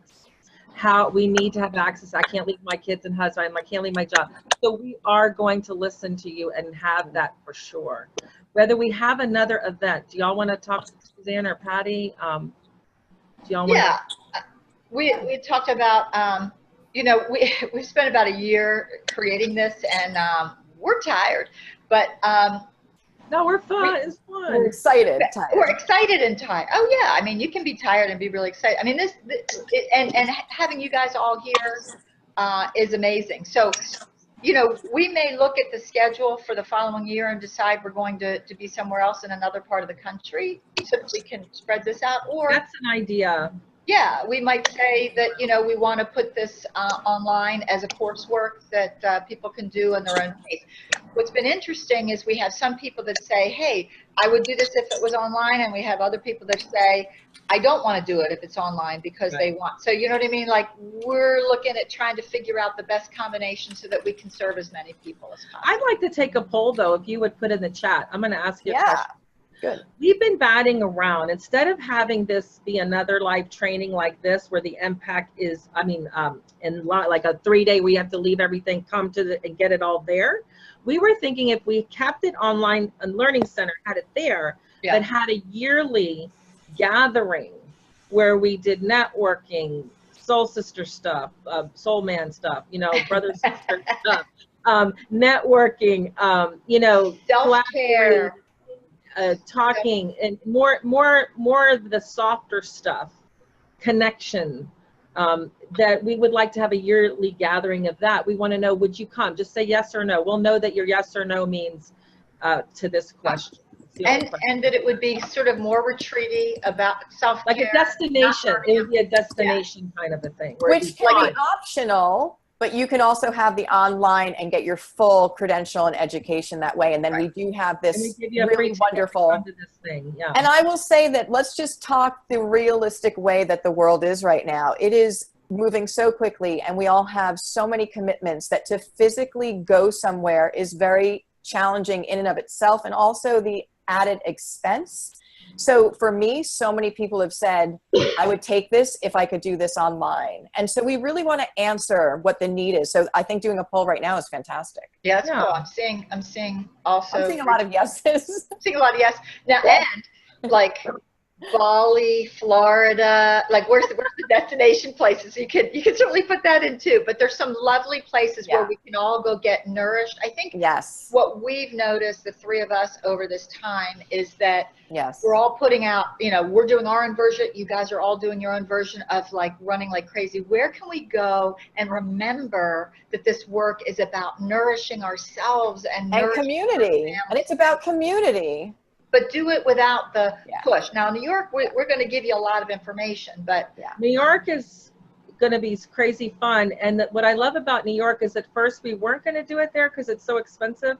How we need to have access. I can't leave my kids and husband. I can't leave my job. So we are going to listen to you and have that for sure. Whether we have another event, do y'all want to talk to Suzanne or Patty? Do y'all want? Yeah, we talked about. You know, we spent about a year creating this, and we're tired, but. No, we're fun. It's fun. We're excited. Tired. We're excited and tired. Oh yeah, I mean, you can be tired and be really excited. I mean, and having you guys all here is amazing. So, you know, we may look at the schedule for the following year and decide we're going to be somewhere else in another part of the country so that we can spread this out. Or that's an idea. Yeah, we might say that, you know, we want to put this online as a coursework that people can do in their own pace. What's been interesting is we have some people that say, hey, I would do this if it was online, and we have other people that say, I don't want to do it if it's online because they want. So you know what I mean? Like, we're looking at trying to figure out the best combination so that we can serve as many people as possible. I'd like to take a poll, though, if you would put in the chat. I'm going to ask you a question. Good. We've been batting around. Instead of having this be another live training like this, where the NPEC is, I mean, like a 3-day, we have to leave everything, come to and get it all there. We were thinking if we kept it online and learning center, had it there, but had a yearly gathering where we did networking, soul sister stuff, soul man stuff, you know, brother sister stuff, networking, you know, self-care. Talking and more of the softer stuff, connection, that we would like to have a yearly gathering of that. We want to know, would you come? Just say yes or no. We'll know that your yes or no means to this question. And that it would be sort of more retreaty, about self-care. Like a destination. It would be a destination kind of a thing. Which can be optional, but you can also have the online and get your full credential and education that way. And then we do have this really wonderful this thing. Yeah. And I will say that let's just talk the realistic way that the world is right now. It is moving so quickly, and we all have so many commitments that to physically go somewhere is very challenging in and of itself, and also the added expense. So for me, so many people have said, I would take this if I could do this online. And so we really want to answer what the need is. So I think doing a poll right now is fantastic. Yeah, that's cool. I'm seeing also. I'm seeing a lot of yeses. I'm seeing a lot of yes. Now, and like Bali, Florida, like where's the destination places? You could certainly put that in too, but there's some lovely places where we can all go get nourished. I think what we've noticed, the three of us over this time, is that we're all putting out, you know, we're doing our own version. You guys are all doing your own version of like running like crazy. Where can we go and remember that this work is about nourishing ourselves and community, and it's about community. But do it without the push. Now, New York, we're going to give you a lot of information, but New York is going to be crazy fun. And what I love about New York is at first we weren't going to do it there because it's so expensive.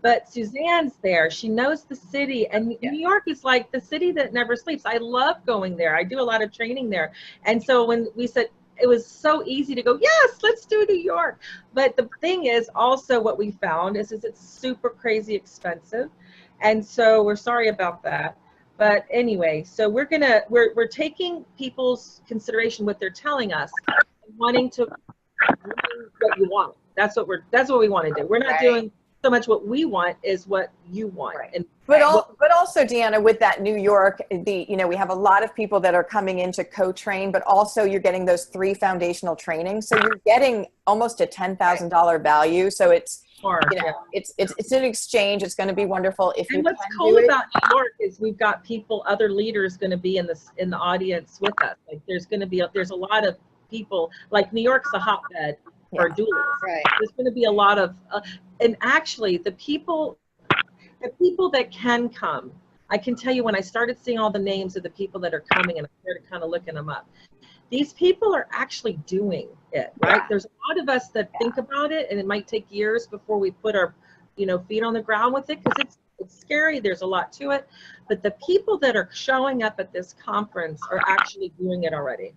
But Suzanne's there. She knows the city. And New York is like the city that never sleeps. I love going there. I do a lot of training there. And so when we said, it was so easy to go, yes, let's do New York. But the thing is also what we found is it's super crazy expensive. And so we're sorry about that. But anyway, so we're taking people's consideration, what they're telling us, wanting to what you want. That's what we want to do. We're not doing so much what we want, is what you want. And but also, Deanna, with that New York, you know, we have a lot of people that are coming in to co-train, but also you're getting those 3 foundational trainings. So you're getting almost a $10,000 value. So it's, you know, it's an exchange. It's going to be wonderful. And what's cool about New York is we've got people, other leaders going to be in the audience with us. Like there's a lot of people, like New York's a hotbed for doulas. There's going to be a lot of, and actually the people that can come, I can tell you when I started seeing all the names of the people that are coming and I started kind of looking them up, these people are actually doing it, right? There's a lot of us that think about it, and it might take years before we put our, you know, feet on the ground with it, because it's scary. There's a lot to it. But the people that are showing up at this conference are actually doing it already.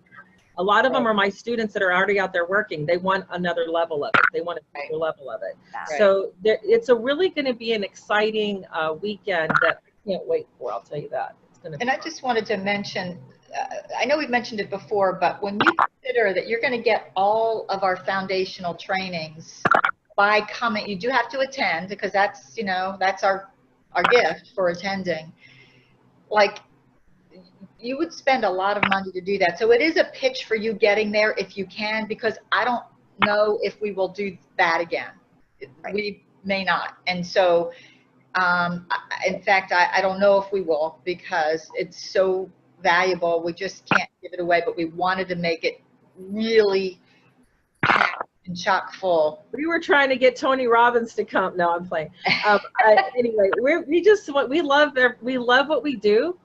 A lot of them are my students that are already out there working. They want another level of it. They want another level of it. Right. So it's really going to be an exciting weekend that I can't wait for. I'll tell you that. It's going to be And I fun. just wanted to mention, I know we've mentioned it before, but when you consider that you're going to get all of our foundational trainings by coming, you do have to attend because that's, you know, that's our gift for attending. Like, you would spend a lot of money to do that. So it is a pitch for you getting there if you can, because I don't know if we will do that again. Right. We may not. And so, in fact, I don't know if we will, because it's so valuable. We just can't give it away, but we wanted to make it really packed and chock full. We were trying to get Tony Robbins to come. No, I'm playing. Anyway, we love what we do.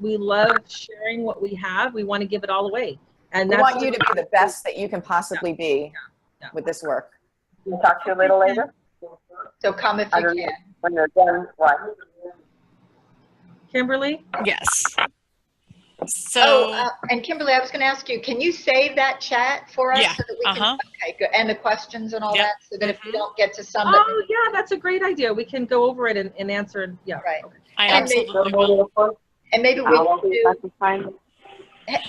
We love sharing what we have. We want to give it all away. And We that's want you to be the best that you can possibly be with this work. We'll talk to you a little later. So come if you can. When you're done, what? Kimberly? Yes. So, And Kimberly, I was going to ask you, can you save that chat for us Yeah, so that we can, okay, good, and the questions and all that, so that if we don't get to some, Oh, yeah, that's a great idea. We can go over it and answer it. Yeah. right. Okay. I And absolutely will. And maybe we can do,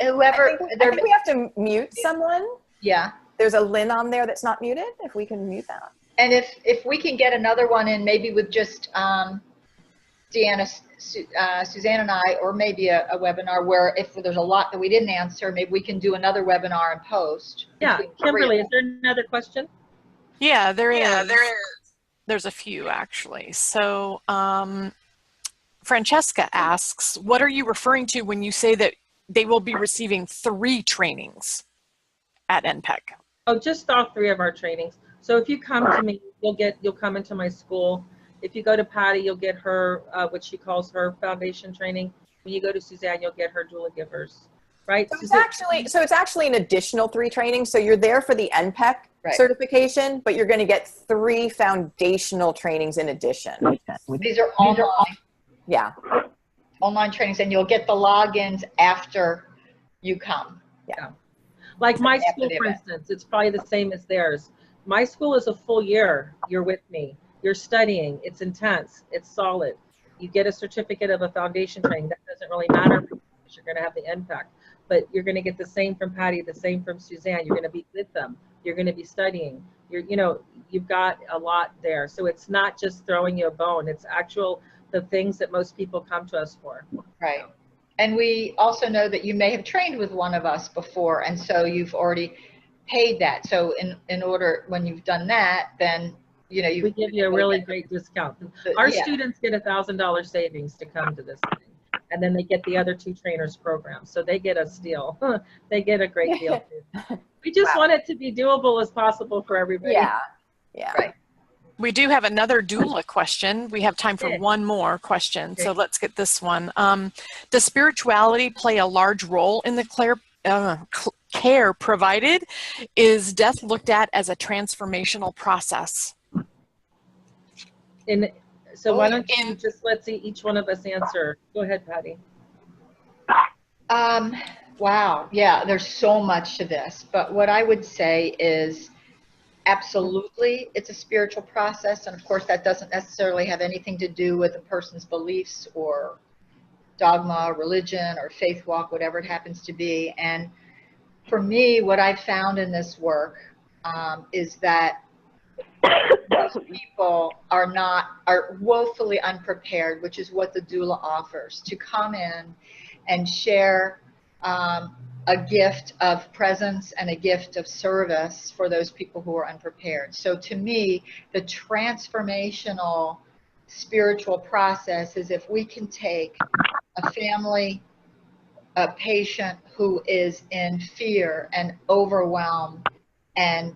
whoever, I think we have to mute someone. yeah. There's a Lynn on there that's not muted. If we can mute that. And if we can get another one in, maybe with just Deanna, Suzanne and I, or maybe a webinar where if there's a lot that we didn't answer, maybe we can do another webinar and post. Yeah, Kimberly, is there another question? Yeah, there is. There's a few actually. So Francesca asks, what are you referring to when you say that they will be receiving 3 trainings at NPEC? Oh, just all 3 of our trainings. So if you come to me, you'll come into my school. If you go to Patty, you'll get her what she calls her foundation training. When you go to Suzanne, you'll get her doula givers, right? So it's actually an additional 3 trainings. So you're there for the NPEC certification, but you're going to get 3 foundational trainings in addition. These are online. Yeah. Online trainings, and you'll get the logins after you come. Yeah. Like my school, for instance, it's probably the same as theirs. My school is a full year. You're with me. You're studying. It's intense. It's solid. You get a certificate of a foundation training. That doesn't really matter because you're going to have the NPEC. But you're going to get the same from Patty, the same from Suzanne. You're going to be with them. You're going to be studying. You've got a lot there. So it's not just throwing you a bone. It's the things that most people come to us for. Right. And we also know that you may have trained with one of us before, and so you've already paid that. So in order, when you've done that, then we give you a really great discount. Our students get $1,000 savings to come to this thing, and then they get the other 2 trainers programs. So they get a steal. They get a great deal too. We just want it to be doable as possible for everybody. Yeah. Yeah. Right. We do have another doula question. We have time for one more question, so let's get this one. Does spirituality play a large role in the care provided? Is death looked at as a transformational process? So why don't you just let's see each one of us answer. Go ahead, Patty. Wow. Yeah, there's so much to this, but what I would say is absolutely it's a spiritual process, and of course that doesn't necessarily have anything to do with a person's beliefs or dogma or religion or faith walk, whatever it happens to be. And for me, what I've found in this work is that most people are woefully unprepared, which is what the doula offers, to come in and share a gift of presence and a gift of service for those people who are unprepared. So to me, the transformational spiritual process is if we can take a family, a patient who is in fear and overwhelm and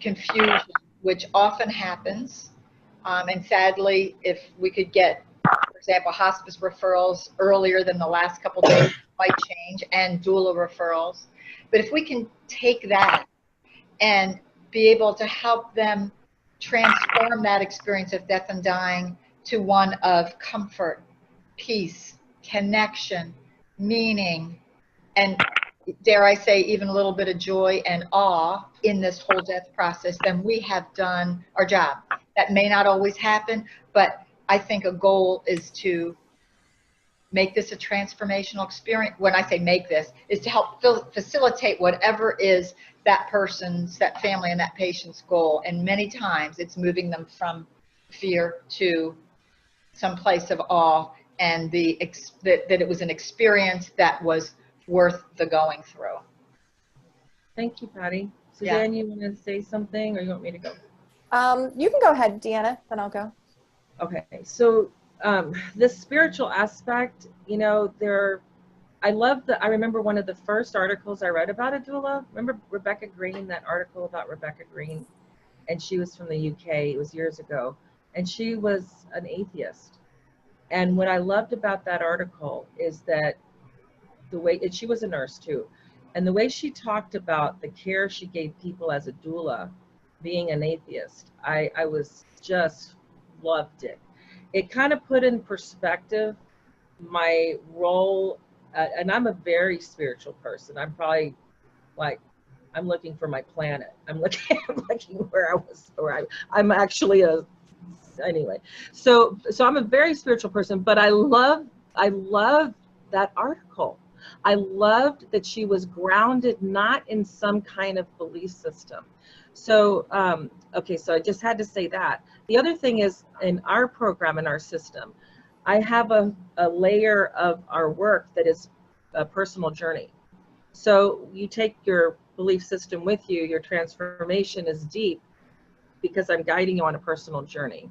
confusion, which often happens, and sadly, if we could get, for example, hospice referrals earlier than the last couple days, might change, and doula referrals. But if we can take that and be able to help them transform that experience of death and dying to one of comfort, peace, connection, meaning, and dare I say, even a little bit of joy and awe in this whole death process, then we have done our job. That may not always happen, but I think a goal is to make this a transformational experience. When I say make this, is to help facilitate whatever is that person's, that family and that patient's goal. And many times it's moving them from fear to some place of awe, and that it was an experience that was worth the going through. Thank you, Patty. Suzanne, you want to say something, or you want me to go? You can go ahead, Deanna, then I'll go. Okay, so the spiritual aspect, you know, I remember one of the first articles I read about a doula. Remember Rebecca Green, that article about Rebecca Green? And she was from the UK, it was years ago. And she was an atheist. And what I loved about that article is that and she was a nurse too. And the way she talked about the care she gave people as a doula, being an atheist, I was just loved it. It kind of put in perspective my role, and I'm a very spiritual person. I'm probably like, I'm looking for my planet. I'm looking I'm actually anyway. So I'm a very spiritual person, but I love that article. I loved that she was grounded not in some kind of belief system. So, okay, so I just had to say that. The other thing is, in our program, in our system, I have a layer of our work that is a personal journey. So you take your belief system with you, your transformation is deep because I'm guiding you on a personal journey.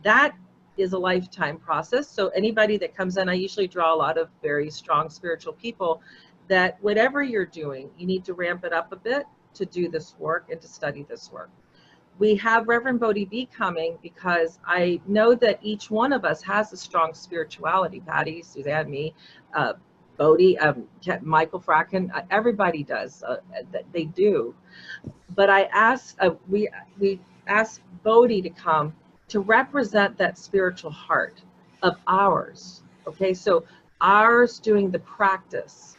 That is a lifetime process. So anybody that comes in, I usually draw a lot of very strong spiritual people, that whatever you're doing, you need to ramp it up a bit to do this work and to study this work. We have Reverend Bodhi B coming because I know that each one of us has a strong spirituality. Patty, Suzanne, me, Bodhi, Michael Fracken, everybody does. They do. But I asked, we asked Bodhi to come to represent that spiritual heart of ours. Okay, so ours doing the practice.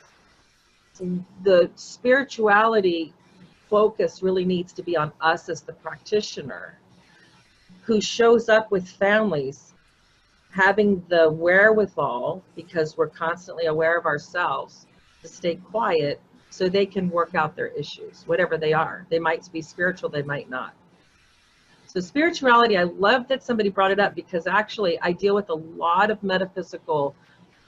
The spirituality focus really needs to be on us as the practitioner who shows up with families having the wherewithal, because we're constantly aware of ourselves, to stay quiet so they can work out their issues, whatever they are. They might be spiritual, they might not. So spirituality, I love that somebody brought it up, because actually I deal with a lot of metaphysical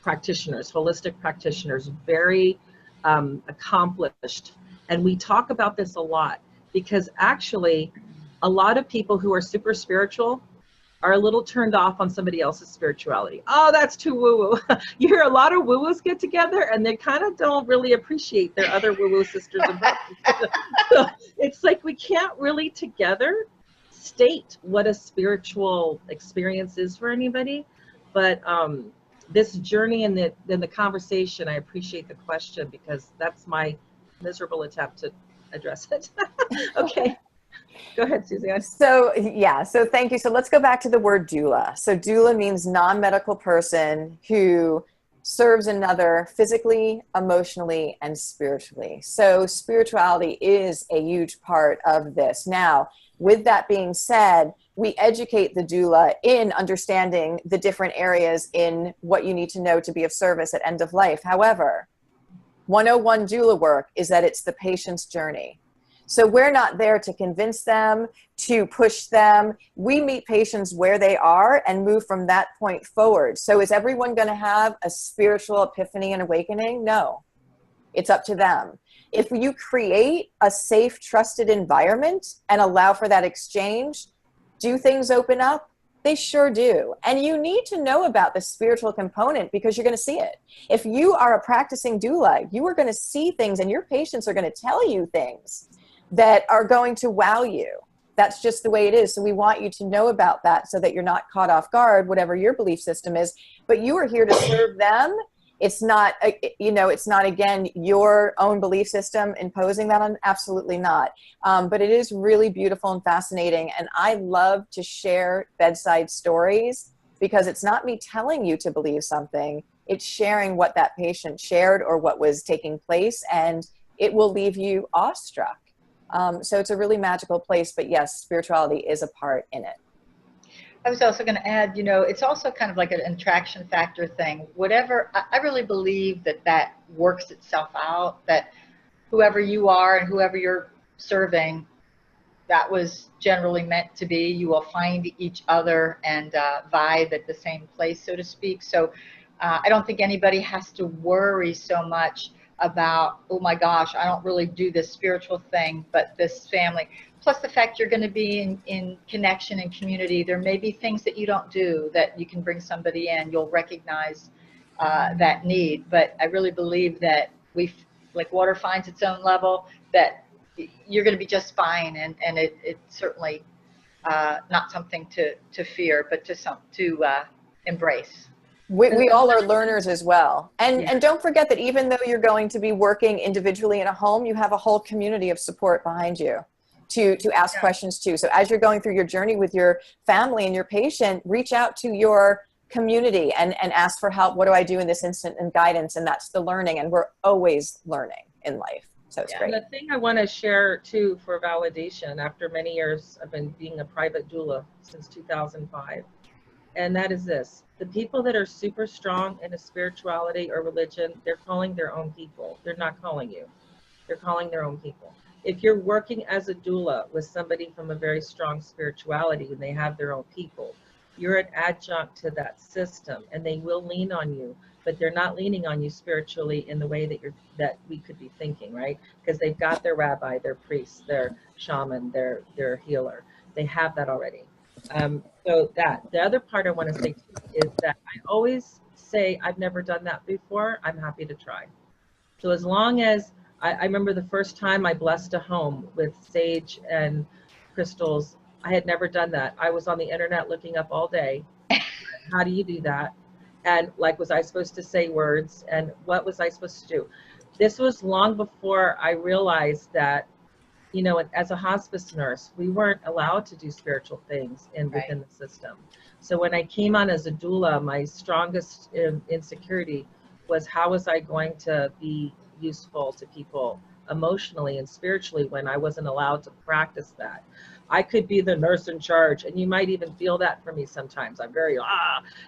practitioners, holistic practitioners, very accomplished. And we talk about this a lot, because actually a lot of people who are super spiritual are a little turned off on somebody else's spirituality. Oh, that's too woo-woo. You hear a lot of woo-woos get together and they kind of don't really appreciate their other woo-woo sisters and brothers. So it's like we can't really together state what a spiritual experience is for anybody. But this journey and the conversation, I appreciate the question, because that's my miserable attempt to address it. Okay. Go ahead, Suzanne. So thank you. So let's go back to the word doula. So doula means non-medical person who serves another physically, emotionally, and spiritually. So spirituality is a huge part of this. Now, with that being said, we educate the doula in understanding the different areas in what you need to know to be of service at end of life. However, 101 doula work is that it's the patient's journey. So we're not there to convince them, to push them. We meet patients where they are and move from that point forward. So is everyone going to have a spiritual epiphany and awakening? No, it's up to them. If you create a safe, trusted environment and allow for that exchange, do things open up? They sure do. And you need to know about the spiritual component, because you're going to see it. If you are a practicing doula, you are going to see things, and your patients are going to tell you things that are going to wow you. That's just the way it is. So we want you to know about that so that you're not caught off guard, whatever your belief system is. But you are here to serve them. It's not, it's not, again, your own belief system imposing that on. Absolutely not. But it is really beautiful and fascinating. And I love to share bedside stories, because it's not me telling you to believe something. It's sharing what that patient shared or what was taking place, and it will leave you awestruck. So it's a really magical place, but yes, spirituality is a part in it. I was also going to add, you know, it's also kind of like an attraction factor thing. Whatever, I really believe that that works itself out, that whoever you are and whoever you're serving, that was generally meant to be. You will find each other and vibe at the same place, so to speak. So I don't think anybody has to worry so much about, oh my gosh, I don't really do this spiritual thing, but this family. Plus the fact you're going to be in connection and community. There may be things that you don't do that you can bring somebody in. You'll recognize that need. But I really believe that like water finds its own level, that you're going to be just fine. And it's certainly not something to fear, but to embrace. We all are learners as well. And don't forget that even though you're going to be working individually in a home, you have a whole community of support behind you to ask questions to. So as you're going through your journey with your family and your patient, reach out to your community and ask for help. What do I do in this instant, and guidance? And that's the learning. And we're always learning in life. So it's great. The thing I want to share too for validation, after many years, I've been being a private doula since 2005. And that is this: the people that are super strong in a spirituality or religion, they're calling their own people. They're not calling you. They're calling their own people. If you're working as a doula with somebody from a very strong spirituality and they have their own people, you're an adjunct to that system, and they will lean on you, but they're not leaning on you spiritually in the way that we could be thinking, right? Because they've got their rabbi, their priest, their shaman, their healer. They have that already. So the other part I want to say too is that I always say, I've never done that before, I'm happy to try. So as long as, I remember the first time I blessed a home with sage and crystals, I had never done that. I was on the internet looking up all day, how do you do that? And like, was I supposed to say words? And what was I supposed to do? This was long before I realized that, you know, as a hospice nurse, we weren't allowed to do spiritual things within the system. So when I came on as a doula, my strongest insecurity was, how was I going to be useful to people emotionally and spiritually when I wasn't allowed to practice that? I could be the nurse in charge, and you might even feel that for me sometimes. I'm very,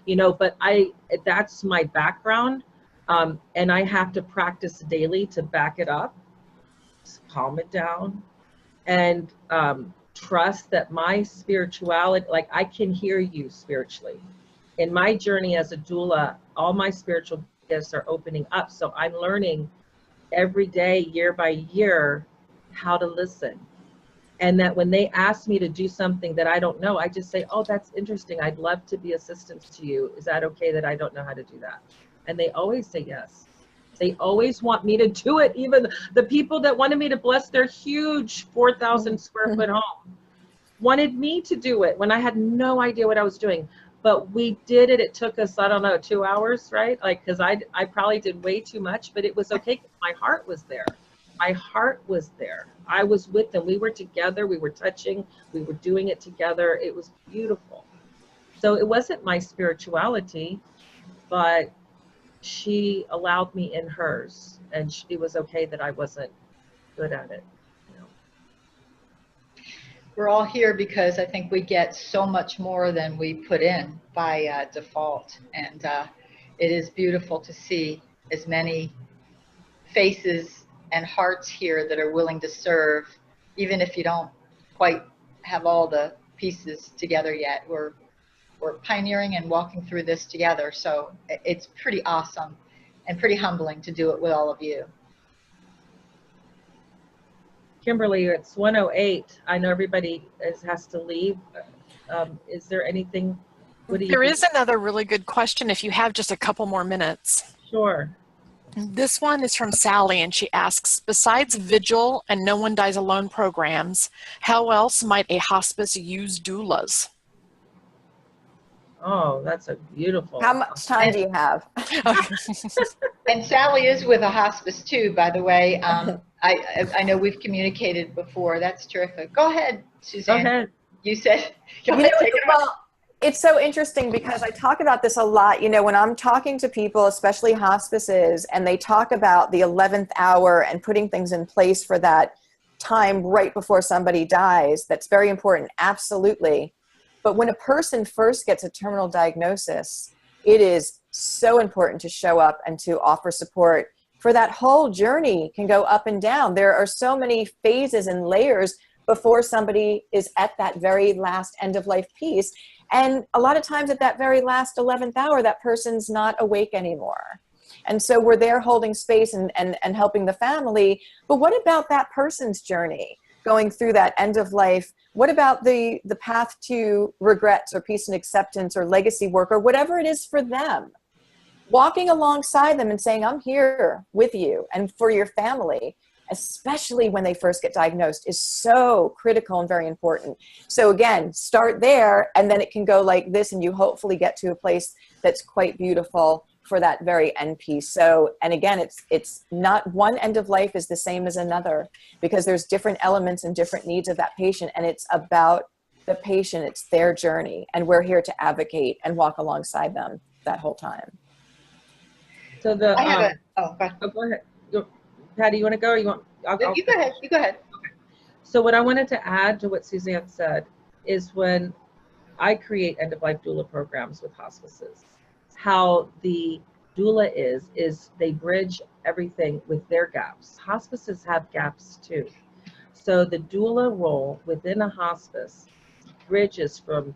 you know, but that's my background, and I have to practice daily to back it up, calm it down, and trust that my spirituality, like, I can hear you spiritually. In my journey as a doula, all my spiritual gifts are opening up. So I'm learning every day, year by year, how to listen. And that when they ask me to do something that I don't know, I just say, oh, that's interesting. I'd love to be assistance to you. Is that okay that I don't know how to do that? And they always say yes. They always want me to do it. Even the people that wanted me to bless their huge 4,000 square foot home wanted me to do it when I had no idea what I was doing. But we did it. It took us, I don't know, 2 hours, right? Like, because I probably did way too much, but it was okay. My heart was there. My heart was there. I was with them. We were together. We were touching. We were doing it together. It was beautiful. So it wasn't my spirituality, but she allowed me in hers, and it was okay that I wasn't good at it. You know? We're all here because I think we get so much more than we put in by default, and it is beautiful to see as many faces and hearts here that are willing to serve, even if you don't quite have all the pieces together yet. We're pioneering and walking through this together, so it's pretty awesome and pretty humbling to do it with all of you. Kimberly, it's 1:08. I know everybody has to leave. Is there anything? There is another really good question if you have just a couple more minutes. Sure. This one is from Sally, and she asks, besides vigil and No One Dies Alone programs, how else might a hospice use doulas? Oh, that's a beautiful. How much time do you have? And Sally is with a hospice too, by the way. I know we've communicated before. That's terrific. Go ahead, Suzanne. Go ahead. You said, go ahead, take it on. It's so interesting because I talk about this a lot, you know, when I'm talking to people, especially hospices, and they talk about the 11th hour and putting things in place for that time right before somebody dies. That's very important, absolutely. But when a person first gets a terminal diagnosis, it is so important to show up and to offer support. For that whole journey can go up and down. There are so many phases and layers before somebody is at that very last end of life piece. And a lot of times at that very last 11th hour, that person's not awake anymore. And so we're there holding space and helping the family. But what about that person's journey going through that end of life? What about the path to regrets or peace and acceptance or legacy work or whatever it is for them? Walking alongside them and saying, I'm here with you and for your family, especially when they first get diagnosed, is so critical and very important. So again, start there, and then it can go like this, and you hopefully get to a place that's quite beautiful for that very end piece. So, and again, it's not one end of life is the same as another, because there's different elements and different needs of that patient, and it's about the patient, it's their journey, and we're here to advocate and walk alongside them that whole time. So the, I have a, oh, go ahead. oh, go ahead. Patty, you want to go? Or you want? You go ahead. You go ahead. Okay. So what I wanted to add to what Suzanne said is when I create end-of-life doula programs with hospices, how the doula is they bridge everything with their gaps. Hospices have gaps too. So the doula role within a hospice bridges from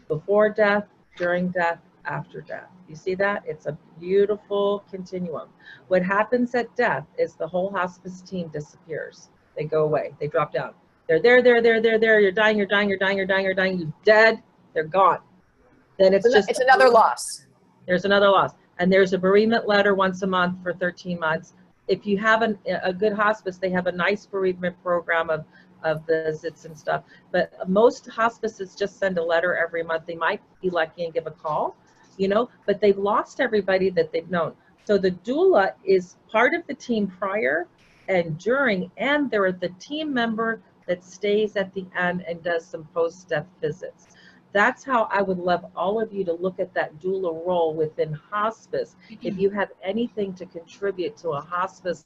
before death, during death, after death. You see that? It's a beautiful continuum. What happens at death is the whole hospice team disappears. They go away. They drop down. They're there. You're dying, you're dying, you're dying, you're dying, you're dying. You're dead. They're gone. Then it's another loss. There's another loss. And there's a bereavement letter once a month for 13 months. If you have a good hospice, they have a nice bereavement program of visits and stuff. But most hospices just send a letter every month. They might be lucky and give a call, you know, but they've lost everybody that they've known. So the doula is part of the team prior and during, and they're the team member that stays at the end and does some post-death visits. That's how I would love all of you to look at that doula role within hospice. If you have anything to contribute to a hospice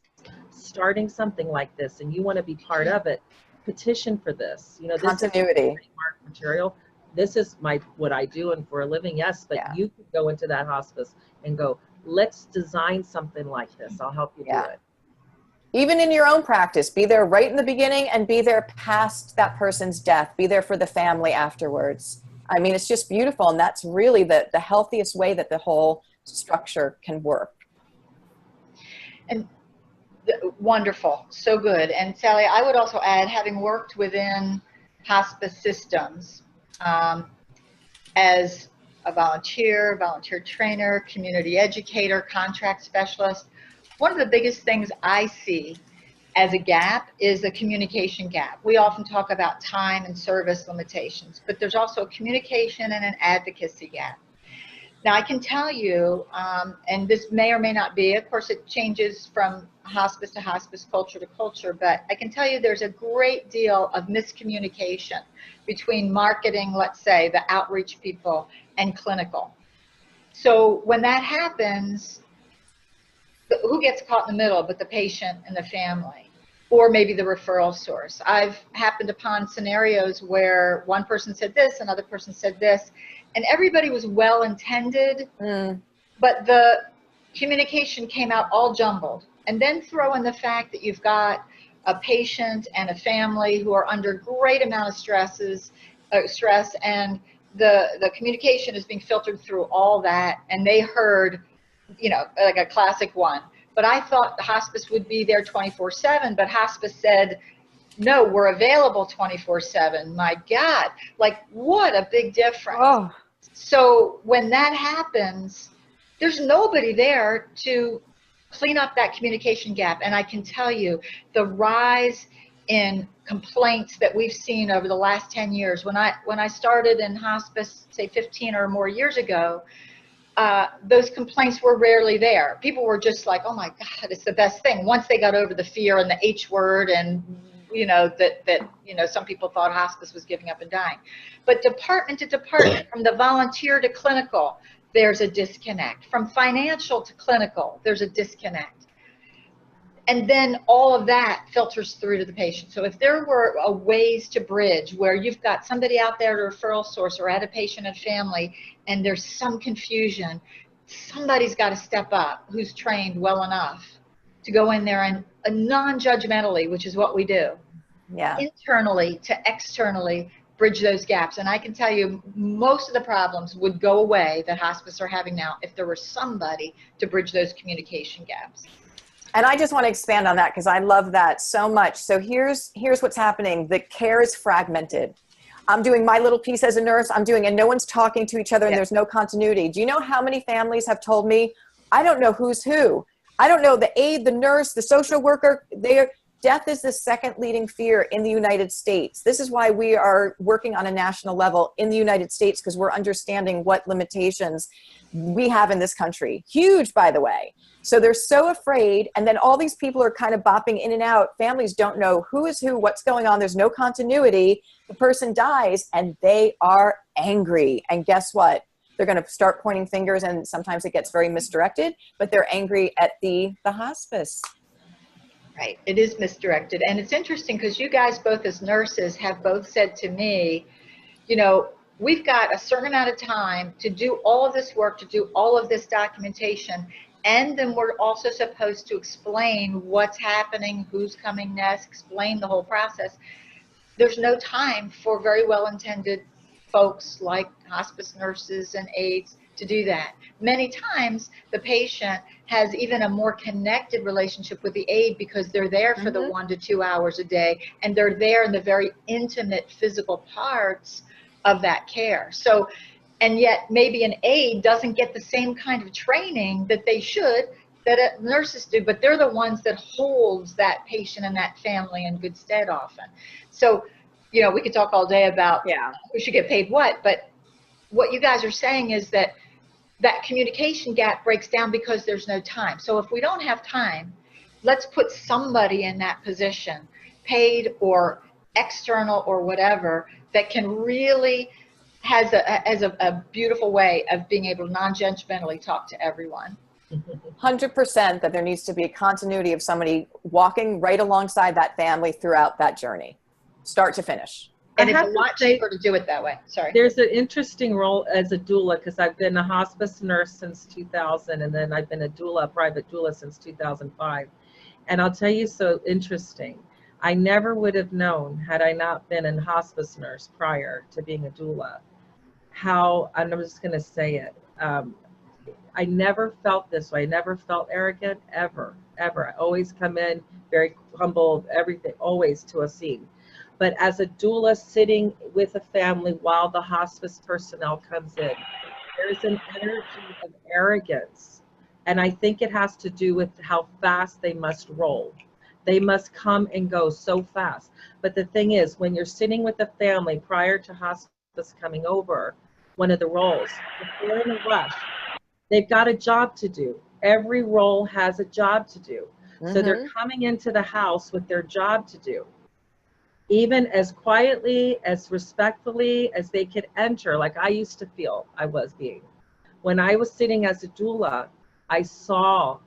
starting something like this and you want to be part of it, petition for this. You know, this continuity is material. This is what I do and for a living, yes, but you could go into that hospice and go, let's design something like this. I'll help you do it. Even in your own practice, be there right in the beginning and be there past that person's death. Be there for the family afterwards. I mean, it's just beautiful, and that's really the healthiest way that the whole structure can work. And wonderful, so good. And Sally, I would also add, having worked within hospice systems as a volunteer trainer, community educator, contract specialist, one of the biggest things I see as a gap is a communication gap. We often talk about time and service limitations, but there's also a communication and an advocacy gap. Now I can tell you, and this may or may not be, of course it changes from hospice to hospice, culture to culture, but I can tell you there's a great deal of miscommunication between marketing, let's say, the outreach people, and clinical. So when that happens, who gets caught in the middle but the patient and the family, or maybe the referral source? I've happened upon scenarios where one person said this, another person said this, and everybody was well intended, but the communication came out all jumbled. And then throw in the fact that you've got a patient and a family who are under great amount of stress, and the communication is being filtered through all that, and they heard, you know, like a classic one. But I thought the hospice would be there 24/7, but hospice said, no, we're available 24/7. My God, like what a big difference. Oh. So when that happens, there's nobody there to clean up that communication gap. And I can tell you the rise in complaints that we've seen over the last 10 years, when I started in hospice, say 15 or more years ago, those complaints were rarely there. People were just like, oh my God, it's the best thing. Once they got over the fear and the H word and some people thought hospice was giving up and dying. But department to department, from the volunteer to clinical, there's a disconnect. From financial to clinical, there's a disconnect. And then all of that filters through to the patient. So if there were ways to bridge where you've got somebody out there at a referral source or at a patient and family, and there's some confusion, somebody's got to step up who's trained well enough to go in there and non-judgmentally, which is what we do, internally to externally bridge those gaps. And I can tell you, most of the problems would go away that hospice are having now if there were somebody to bridge those communication gaps. And I just want to expand on that because I love that so much. So here's what's happening. The care is fragmented. I'm doing my little piece as a nurse. and no one's talking to each other, and there's no continuity. Do you know how many families have told me, I don't know who's who? I don't know the aide, the nurse, the social worker. Death is the second leading fear in the United States. This is why we are working on a national level in the United States, because we're understanding what limitations we have in this country. Huge, by the way. So they're so afraid, and then all these people are kind of bopping in and out. Families don't know who is who, what's going on. There's no continuity. The person dies, and they are angry. And guess what? They're going to start pointing fingers, and sometimes it gets very misdirected, but they're angry at the hospice. Right. It is misdirected. And it's interesting because you guys both as nurses have both said to me, we've got a certain amount of time to do all of this work, to do all of this documentation. And then we're also supposed to explain what's happening, who's coming next, explain the whole process. There's no time for very well-intended folks like hospice nurses and aides to do that. Many times the patient has even a more connected relationship with the aide because they're there for the 1 to 2 hours a day, and they're there in the very intimate physical parts of that care. So, and yet maybe an aide doesn't get the same kind of training that they should, that nurses do, but they're the ones that holds that patient and that family in good stead often. So, we could talk all day about who should get paid what, but what you guys are saying is that communication gap breaks down because there's no time. So if we don't have time, let's put somebody in that position, paid or external or whatever, that can really has a beautiful way of being able to non-judgmentally talk to everyone. 100% that there needs to be a continuity of somebody walking right alongside that family throughout that journey, start to finish. And it's a lot cheaper to do it that way. Sorry. There's an interesting role as a doula, because I've been a hospice nurse since 2000, and then I've been a private doula since 2005. And I'll tell you, so interesting. I never would have known, had I not been a hospice nurse prior to being a doula, how, I'm just going to say it, I never felt this way. I never felt arrogant, ever. I always come in very humble, everything, always to a scene. But as a doula sitting with a family while the hospice personnel comes in, there's an energy of arrogance. And I think it has to do with how fast they must roll. They must come and go so fast. But the thing is, when you're sitting with a family prior to hospice coming over, one of the roles, if they're in a rush, they've got a job to do. Every role has a job to do. So they're coming into the house with their job to do. Even as quietly, as respectfully as they could enter, like I used to feel I was being. When I was sitting as a doula, I saw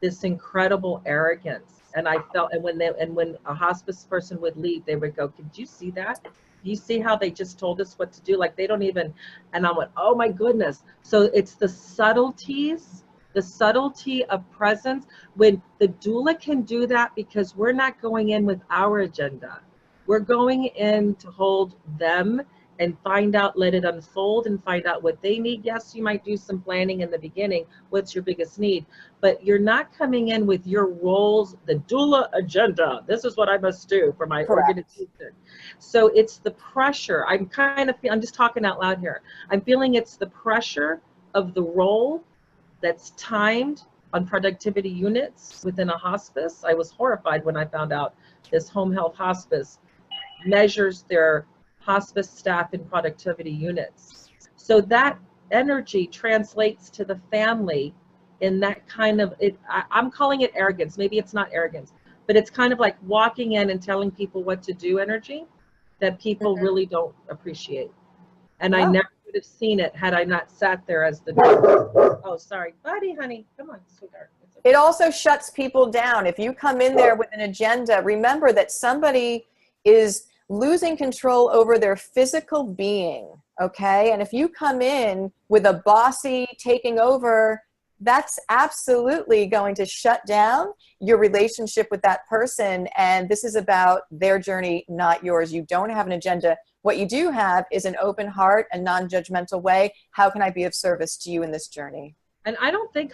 this incredible arrogance. And I felt, and when a hospice person would leave, they would go, "Did you see that? Do you see how they just told us what to do? Like they don't even," and I went, "Oh my goodness." So it's the subtleties, the subtlety of presence. When the doula can do that, because we're not going in with our agenda. We're going in to hold them and find out, let it unfold and find out what they need. Yes, you might do some planning in the beginning. What's your biggest need? But you're not coming in with your roles, the doula agenda. This is what I must do for my organization. So it's the pressure. I'm just talking out loud here. I'm feeling it's the pressure of the role that's timed on productivity units within a hospice. I was horrified when I found out this home health hospice measures their hospice staff in productivity units. So that energy translates to the family in that kind of, I'm calling it arrogance. Maybe it's not arrogance, but it's kind of like walking in and telling people what to do energy that people really don't appreciate. And I never would have seen it had I not sat there as the oh, sorry, buddy, honey, come on, sweetheart. It also shuts people down. If you come in there with an agenda, remember that somebody is losing control over their physical being, okay? And if you come in with a bossy taking over, that's absolutely going to shut down your relationship with that person. And this is about their journey, not yours. You don't have an agenda. What you do have is an open heart, a non-judgmental way. How can I be of service to you in this journey? And I don't think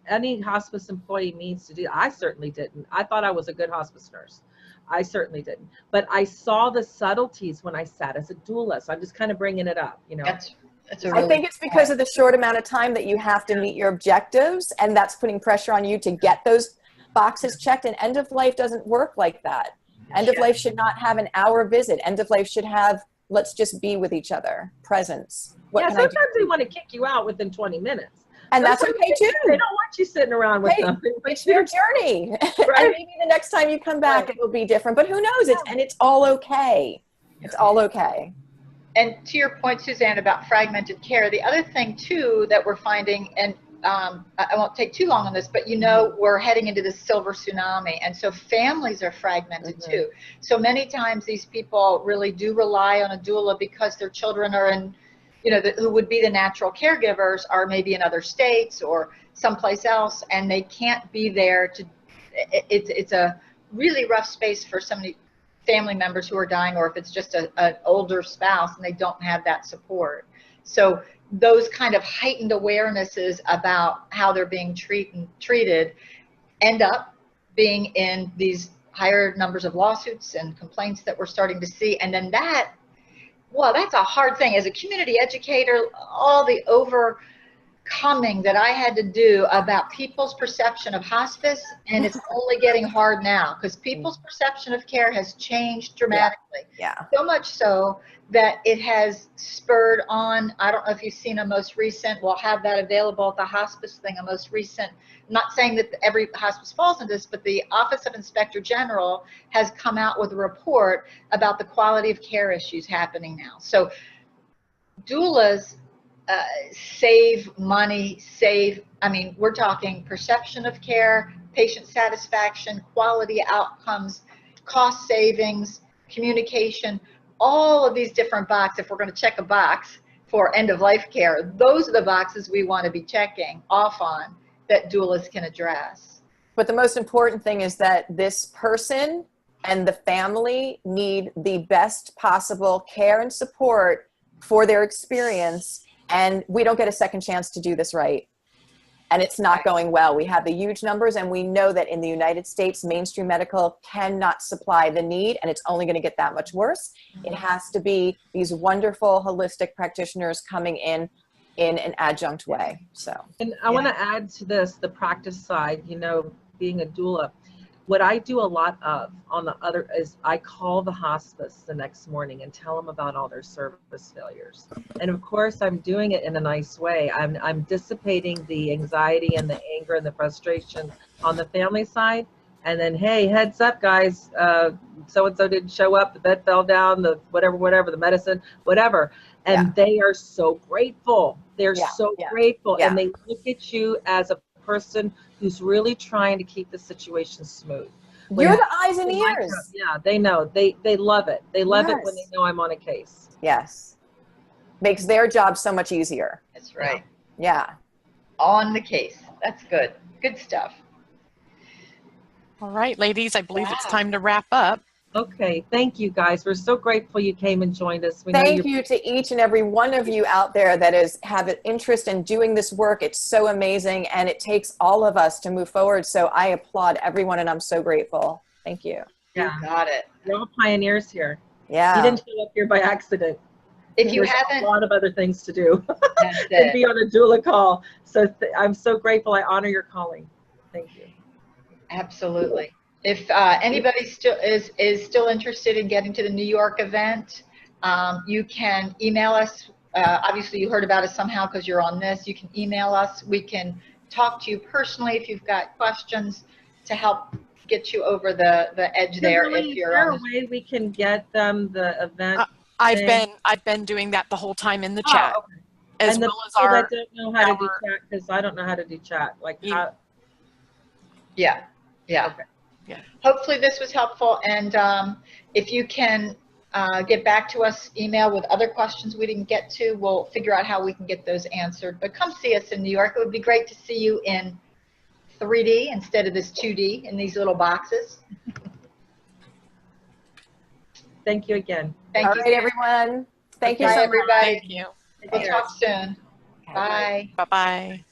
any hospice employee needs to do that. I certainly didn't. I thought I was a good hospice nurse. I certainly didn't. But I saw the subtleties when I sat as a doula. So I'm just kind of bringing it up, you know. That's a really I think it's because of the short amount of time that you have to meet your objectives, and that's putting pressure on you to get those boxes checked. And end of life doesn't work like that. End of life should not have an hour visit. End of life should have, let's just be with each other, presence. What can I do? Sometimes they want to kick you out within 20 minutes. And that's okay too. They don't want you sitting around with them. It's your journey. Right. And maybe the next time you come back, it will be different, but who knows? It's all okay. It's all okay. And to your point, Suzanne, about fragmented care, the other thing too that we're finding, and I won't take too long on this, but you know, we're heading into this silver tsunami. And so families are fragmented too. So many times these people really do rely on a doula because their children are in, you know, who would be the natural caregivers are maybe in other states or someplace else, and they can't be there to, it's a really rough space for so many family members who are dying, or if it's just an older spouse and they don't have that support. So those kind of heightened awarenesses about how they're being treated end up being in these higher numbers of lawsuits and complaints that we're starting to see. And then that, well, that's a hard thing. As a community educator, all the overcoming that I had to do about people's perception of hospice, and it's only getting hard now because people's perception of care has changed dramatically. Yeah. So much so that it has spurred on, I don't know if you've seen a most recent, we'll have that available at the hospice thing, a most recent, I'm not saying that every hospice falls into this, but the Office of Inspector General has come out with a report about the quality of care issues happening now. So doulas save money, I mean, we're talking perception of care, patient satisfaction, quality outcomes, cost savings, communication, all of these different boxes. If we're going to check a box for end-of-life care, those are the boxes we want to be checking off on that doulas can address. But the most important thing is that this person and the family need the best possible care and support for their experience, and we don't get a second chance to do this right. And it's not going well. We have the huge numbers, and we know that in the United States, mainstream medical cannot supply the need, and it's only going to get that much worse. It has to be these wonderful holistic practitioners coming in an adjunct way. So, and I want to add to this, the practice side, you know, being a doula. What I do a lot of on the other is I call the hospice the next morning and tell them about all their service failures. And of course, I'm doing it in a nice way. I'm dissipating the anxiety and the anger and the frustration on the family side. And then, hey, heads up, guys, so-and-so didn't show up, the bed fell down, the whatever, the medicine, whatever. And they are so grateful. They're so grateful. And they look at you as a person who's really trying to keep the situation smooth. You're the eyes and ears. Yeah, they know. They love it. They love it when they know I'm on a case. Yes. Makes their job so much easier. That's right. Yeah. On the case. That's good. Good stuff. All right, ladies, I believe it's time to wrap up. Okay, thank you guys. We're so grateful you came and joined us. Thank you to each and every one of you out there that have an interest in doing this work. It's so amazing, and it takes all of us to move forward. So I applaud everyone, and I'm so grateful. Thank you. Yeah, you got it. You're all pioneers here. Yeah. You didn't show up here by accident. If you haven't, a lot of other things to do and be on a doula call. So I'm so grateful. I honor your calling. Thank you. Absolutely. If anybody is still interested in getting to the New York event, you can email us. Obviously, you heard about us somehow because you're on this. You can email us. We can talk to you personally if you've got questions to help get you over the edge there Kimberly, if is you're there on a this. way we can get them the event? I've been doing that the whole time in the chat, Oh, okay. as And the well as people our. that don't know how to do chat, because I don't know how to do chat. Like how? Yeah. Okay. Yeah. Hopefully this was helpful, and if you can get back to us, email with other questions we didn't get to, we'll figure out how we can get those answered. But come see us in New York. It would be great to see you in 3D instead of this 2D in these little boxes. Thank you again. Thank you. All right, everyone. Thank you Bye, so much. everybody. Thank you. We'll talk soon. Bye. Bye-bye.